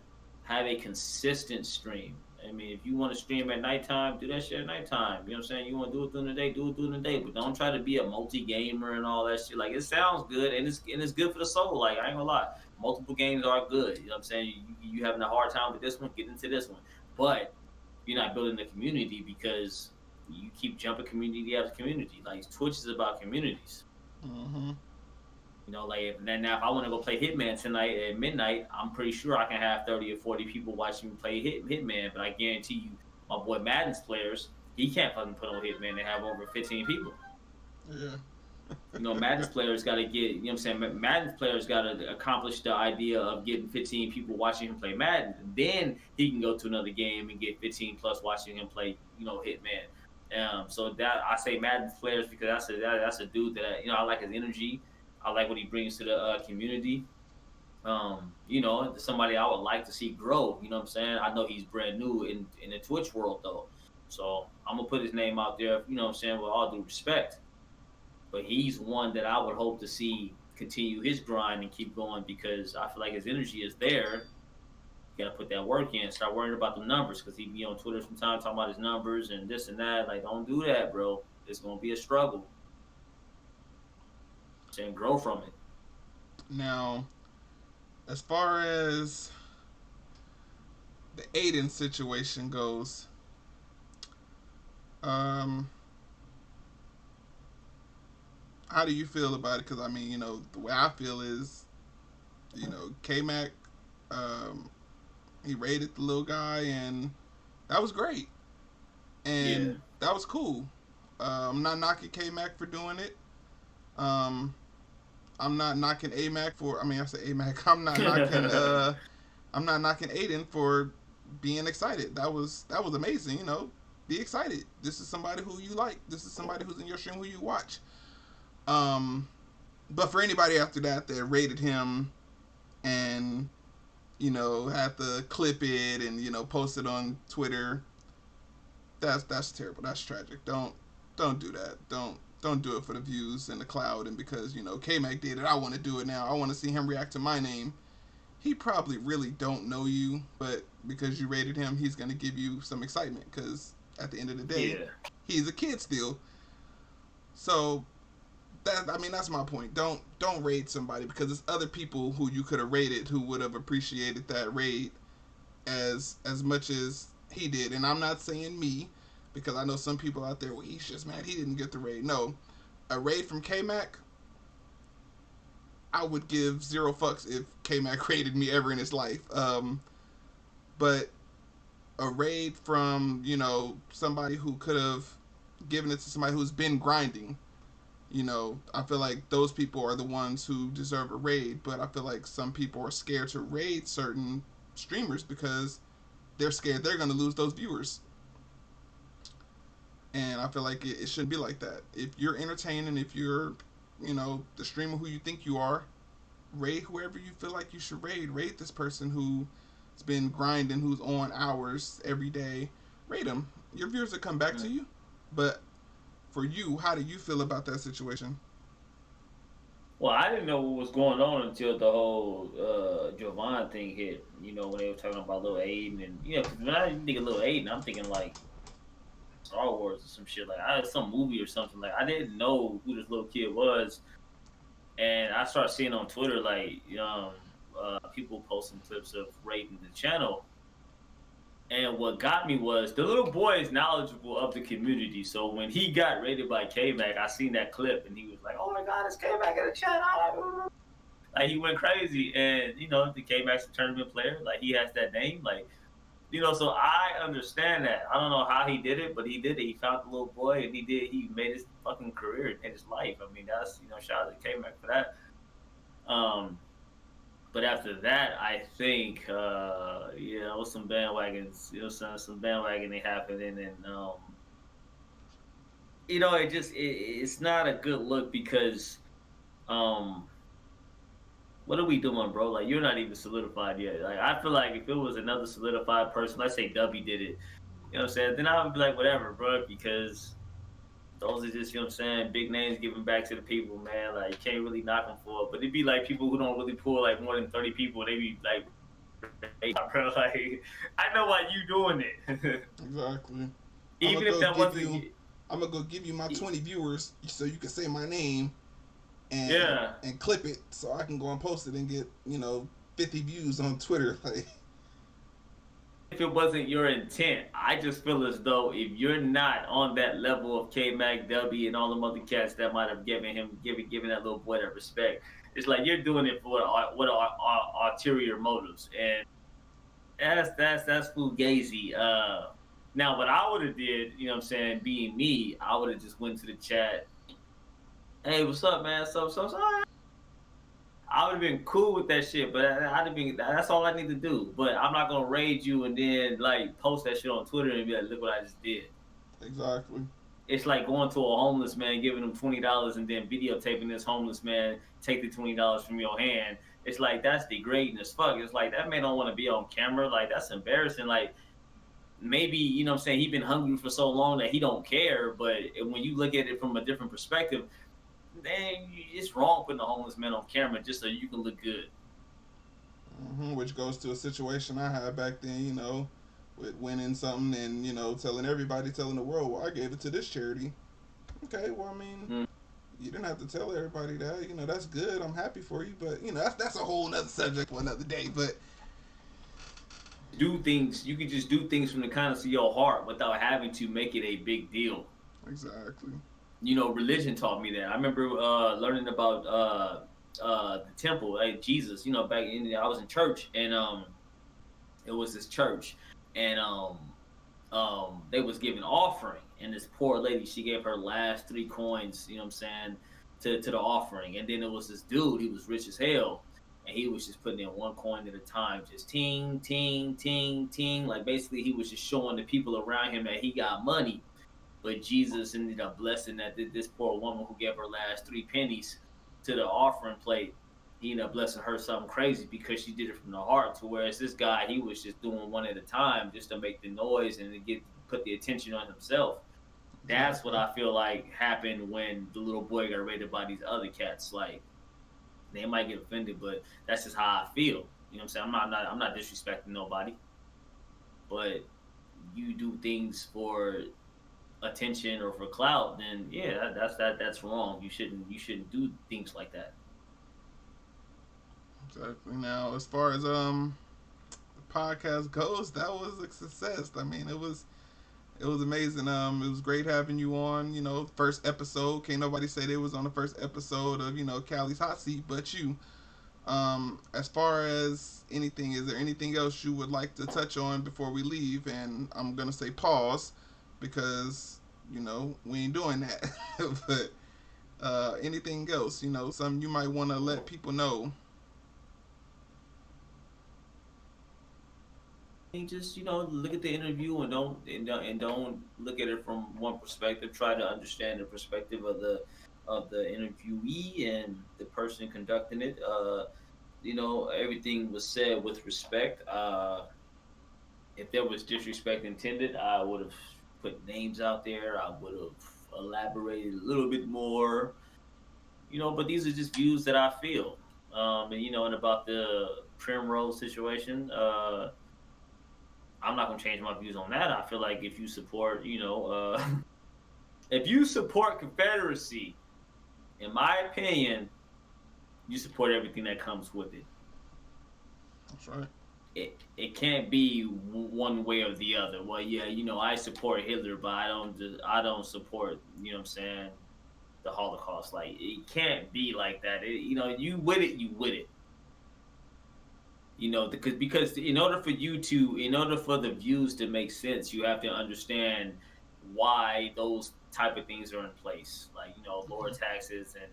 S2: have a consistent stream. I mean, if you want to stream at nighttime, do that shit at nighttime. You know what I'm saying? You want to do it during the day, do it during the day, but don't try to be a multi gamer and all that shit. Like it sounds good and it's good for the soul. Like I ain't gonna lie, multiple games are good. You know what I'm saying? You having a hard time with this one, get into this one, but you're not building the community because you keep jumping community after community. Like Twitch is about communities.
S1: Mm-hmm.
S2: You know, like if I want to go play Hitman tonight at midnight, I'm pretty sure I can have 30 or 40 people watching me play Hitman. But I guarantee you, my boy Madden's players, he can't fucking put on Hitman and have over 15 people.
S1: Yeah.
S2: You know, Madden's players got to get, you know what I'm saying? Madden's players got to accomplish the idea of getting 15 people watching him play Madden. Then he can go to another game and get 15 plus watching him play, you know, Hitman. So that I say Madden's players because that's a dude that, you know, I like his energy. I like what he brings to the community. You know, somebody I would like to see grow. You know what I'm saying? I know he's brand new in the Twitch world though, so I'm gonna put his name out there. You know what I'm saying? With all due respect, but he's one that I would hope to see continue his grind and keep going because I feel like his energy is there. You gotta put that work in. Start worrying about the numbers because he be on Twitter sometimes talking about his numbers and this and that. Like, don't do that, bro. It's gonna be a struggle. and grow from it.
S1: Now, as far as the Aiden situation goes, um, how do you feel about it? Because I mean, the way I feel is, K Mac, um, he raided the little guy, and that was great,
S2: Yeah.
S1: and that was cool. I'm not knocking K Mac for doing it. Um, I'm not knocking A Mac for. I mean, I say A Mac. I'm not knocking. I'm not knocking Aiden for being excited. That was amazing. Be excited. This is somebody who you like. This is somebody who's in your stream who you watch. Um, but for anybody after that rated him and had to clip it and post it on Twitter, that's terrible. That's tragic. Don't do that. Don't do it for the views and the cloud and because K Mac did it. I want to do it now. I want to see him react to my name. He probably really don't know you, but because you rated him, he's gonna give you some excitement because at the end of the day,
S2: Yeah.
S1: he's a kid still. So that's my point. Don't raid somebody because there's other people who you could have raided who would have appreciated that raid as much as he did. And I'm not saying me because I know some people out there. Well, he's just mad he didn't get the raid. No, a raid from K Mac, I would give zero fucks if K Mac raided me ever in his life. But a raid from somebody who could have given it to somebody who's been grinding. I feel like those people are the ones who deserve a raid, but I feel like some people are scared to raid certain streamers because they're scared they're going to lose those viewers. And I feel like it shouldn't be like that. If you're entertaining, if you're, the streamer who you think you are, raid whoever you feel like you should raid. Raid this person who's been grinding, who's on hours every day. Raid them. Your viewers will come back to you. But for you, how do you feel about that situation?
S2: Well, I didn't know what was going on until the whole Jovan thing hit. When they were talking about Lil Aiden, and because when I think of Lil Aiden, I'm thinking like Star Wars or some shit. Like I had some movie or something. Like I didn't know who this little kid was, and I started seeing on Twitter like people posting clips of raiding the channel. And what got me was the little boy is knowledgeable of the community. So when he got raided by K Mac, I seen that clip and he was like, "Oh my God, it's K Mac in the chat!" Like he went crazy, and the K Mac's a tournament player. Like he has that name, like So I understand that. I don't know how he did it, but he did it. He found the little boy, and he made his fucking career and his life. I mean, that's shout out to K Mac for that. But after that, I think some bandwagons, some bandwagoning happening, and it's not a good look because what are we doing, bro? Like you're not even solidified yet. Like I feel like if it was another solidified person, let's say Dubby did it, what I'm saying, then I would be like, whatever, bro, because those are just, big names giving back to the people, man. Like, you can't really knock them for it. But it'd be like people who don't really pull like more than 30 people. They be like, hey, bro, like, I know why you doing it.
S1: Exactly.
S2: Even if that wasn't.
S1: I'm gonna go give you my 20 viewers so you can say my name and clip it so I can go and post it and get 50 views on Twitter. Like,
S2: if it wasn't your intent, I just feel as though if you're not on that level of K Mac, W, and all them other cats that might have given that little boy that respect, it's like you're doing it for what are ulterior motives, and that's fugazi. Now what I would have did, being me, I would have just went to the chat. Hey, what's up, man? So I would have been cool with that shit, but I'd have been. That's all I need to do. But I'm not gonna raid you and then like post that shit on Twitter and be like, "Look what I just did."
S1: Exactly.
S2: It's like going to a homeless man, giving him $20, and then videotaping this homeless man take the $20 from your hand. It's like that's degrading as fuck. It's like that man don't want to be on camera. Like that's embarrassing. Like maybe he been hungry for so long that he don't care. But when you look at it from a different perspective, then it's wrong putting a homeless man on camera just so you can look good.
S1: Which goes to a situation I had back then, with winning something and telling the world, well, I gave it to this charity. Okay, well, I mean, You didn't have to tell everybody that. That's good. I'm happy for you, but that's a whole nother subject for another day. But
S2: Do things, you can just do things from the kindness of your heart without having to make it a big deal.
S1: exactly.
S2: Religion taught me that. I remember learning about the temple, like Jesus. Back in I was in church, and it was this church, and they was giving offering, and this poor lady, she gave her last 3 coins. You know what I'm saying, to the offering, and then it was this dude. He was rich as hell. And he was just putting in 1 coin at a time, just ting, ting, ting, ting. Like basically, he was just showing the people around him that he got money. But Jesus ended up blessing that this poor woman who gave her last 3 pennies to the offering plate. He ended up blessing her something crazy because she did it from the heart. To whereas this guy, he was just doing one at a time just to make the noise and to put the attention on himself. That's what
S1: Exactly.
S2: I feel like happened when the little boy got raided by these other cats. Like they might get offended, but that's just how I feel. You know what I'm saying? I'm not disrespecting nobody, but you do things for attention or for clout, then yeah, that's wrong. You shouldn't do things like that.
S1: Exactly. Now, as far as the podcast goes, that was a success. I mean, it was amazing. It was great having you on. First episode. Can't nobody say they was on the first episode of Cali's hot seat, but you. As far as anything, is there anything else you would like to touch on before we leave? And I'm gonna say pause because we ain't doing that. But anything else? Something you might want to let people know.
S2: And just look at the interview and don't look at it from one perspective. Try to understand the perspective of the interviewee and the person conducting it. Everything was said with respect. If there was disrespect intended, I would have put names out there. I would have elaborated a little bit more. But these are just views that I feel. And about the Primrose situation, I'm not gonna change my views on that. I feel like if you support, if you support Confederacy, in my opinion, you support everything that comes with it.
S1: That's right.
S2: It can't be one way or the other. Well, yeah, I support Hitler, but I don't support, what I'm saying, the Holocaust. Like it can't be like that. You with it, you with it. Because in order for the views to make sense, you have to understand why those type of things are in place, like lower taxes and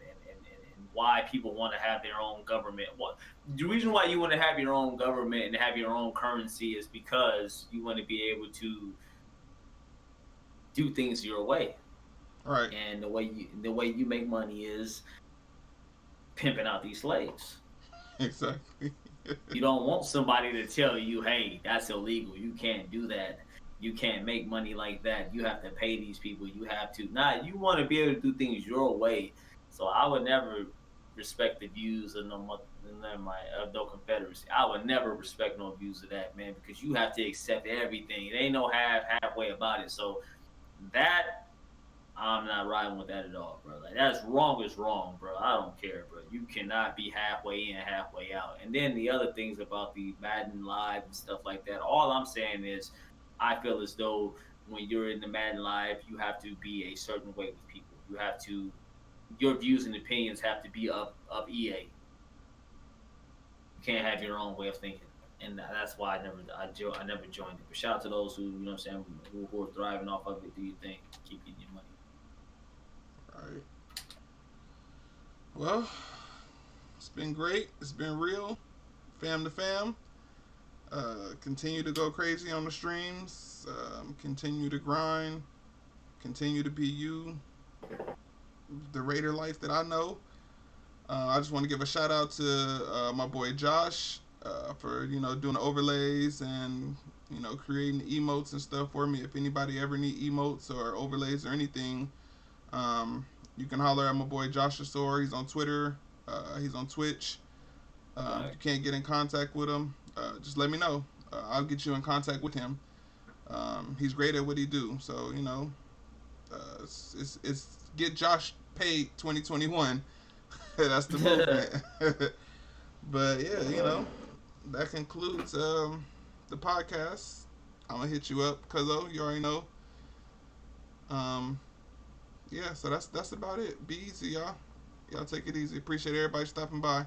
S2: why people want to have their own government. What the reason why you want to have your own government and have your own currency is because you want to be able to do things your way,
S1: Right.
S2: and the way you make money is pimping out these slaves.
S1: Exactly.
S2: You don't want somebody to tell you, hey, that's illegal. You can't do that. You can't make money like that. You have to pay these people. You have to. Nah, you want to be able to do things your way. So I would never respect the views of no Confederacy. I would never respect no views of that, man, because you have to accept everything. It ain't no halfway about it. So that I'm not riding with that at all, bro. Like that's wrong is wrong, bro. I don't care, bro. You cannot be halfway in, halfway out. And then the other things about the Madden Live and stuff like that. All I'm saying is, I feel as though when you're in the Madden Live, you have to be a certain way with people. You have to, your views and opinions have to be of EA. You can't have your own way of thinking. And that's why I never joined it. But shout out to those who, what I'm saying, who are thriving off of it. Do you think keep getting your money?
S1: Right. Well, it's been great. It's been real. Fam to fam. Continue to go crazy on the streams. Continue to grind. Continue to be you. The Raiderlyfe that I know. I just want to give a shout out to my boy Josh for doing the overlays and creating the emotes and stuff for me. If anybody ever need emotes or overlays or anything, you can holler at my boy Josh Asor. He's on Twitter. He's on Twitch. If
S2: Okay.
S1: you can't get in contact with him, just let me know. I'll get you in contact with him. He's great at what he do. So it's get Josh paid 2021. That's the movement. But yeah, that concludes the podcast. I'm gonna hit you up, Cuzzo. You already know. Um, yeah, so that's about it. Be easy, y'all. Y'all take it easy. Appreciate everybody stopping by.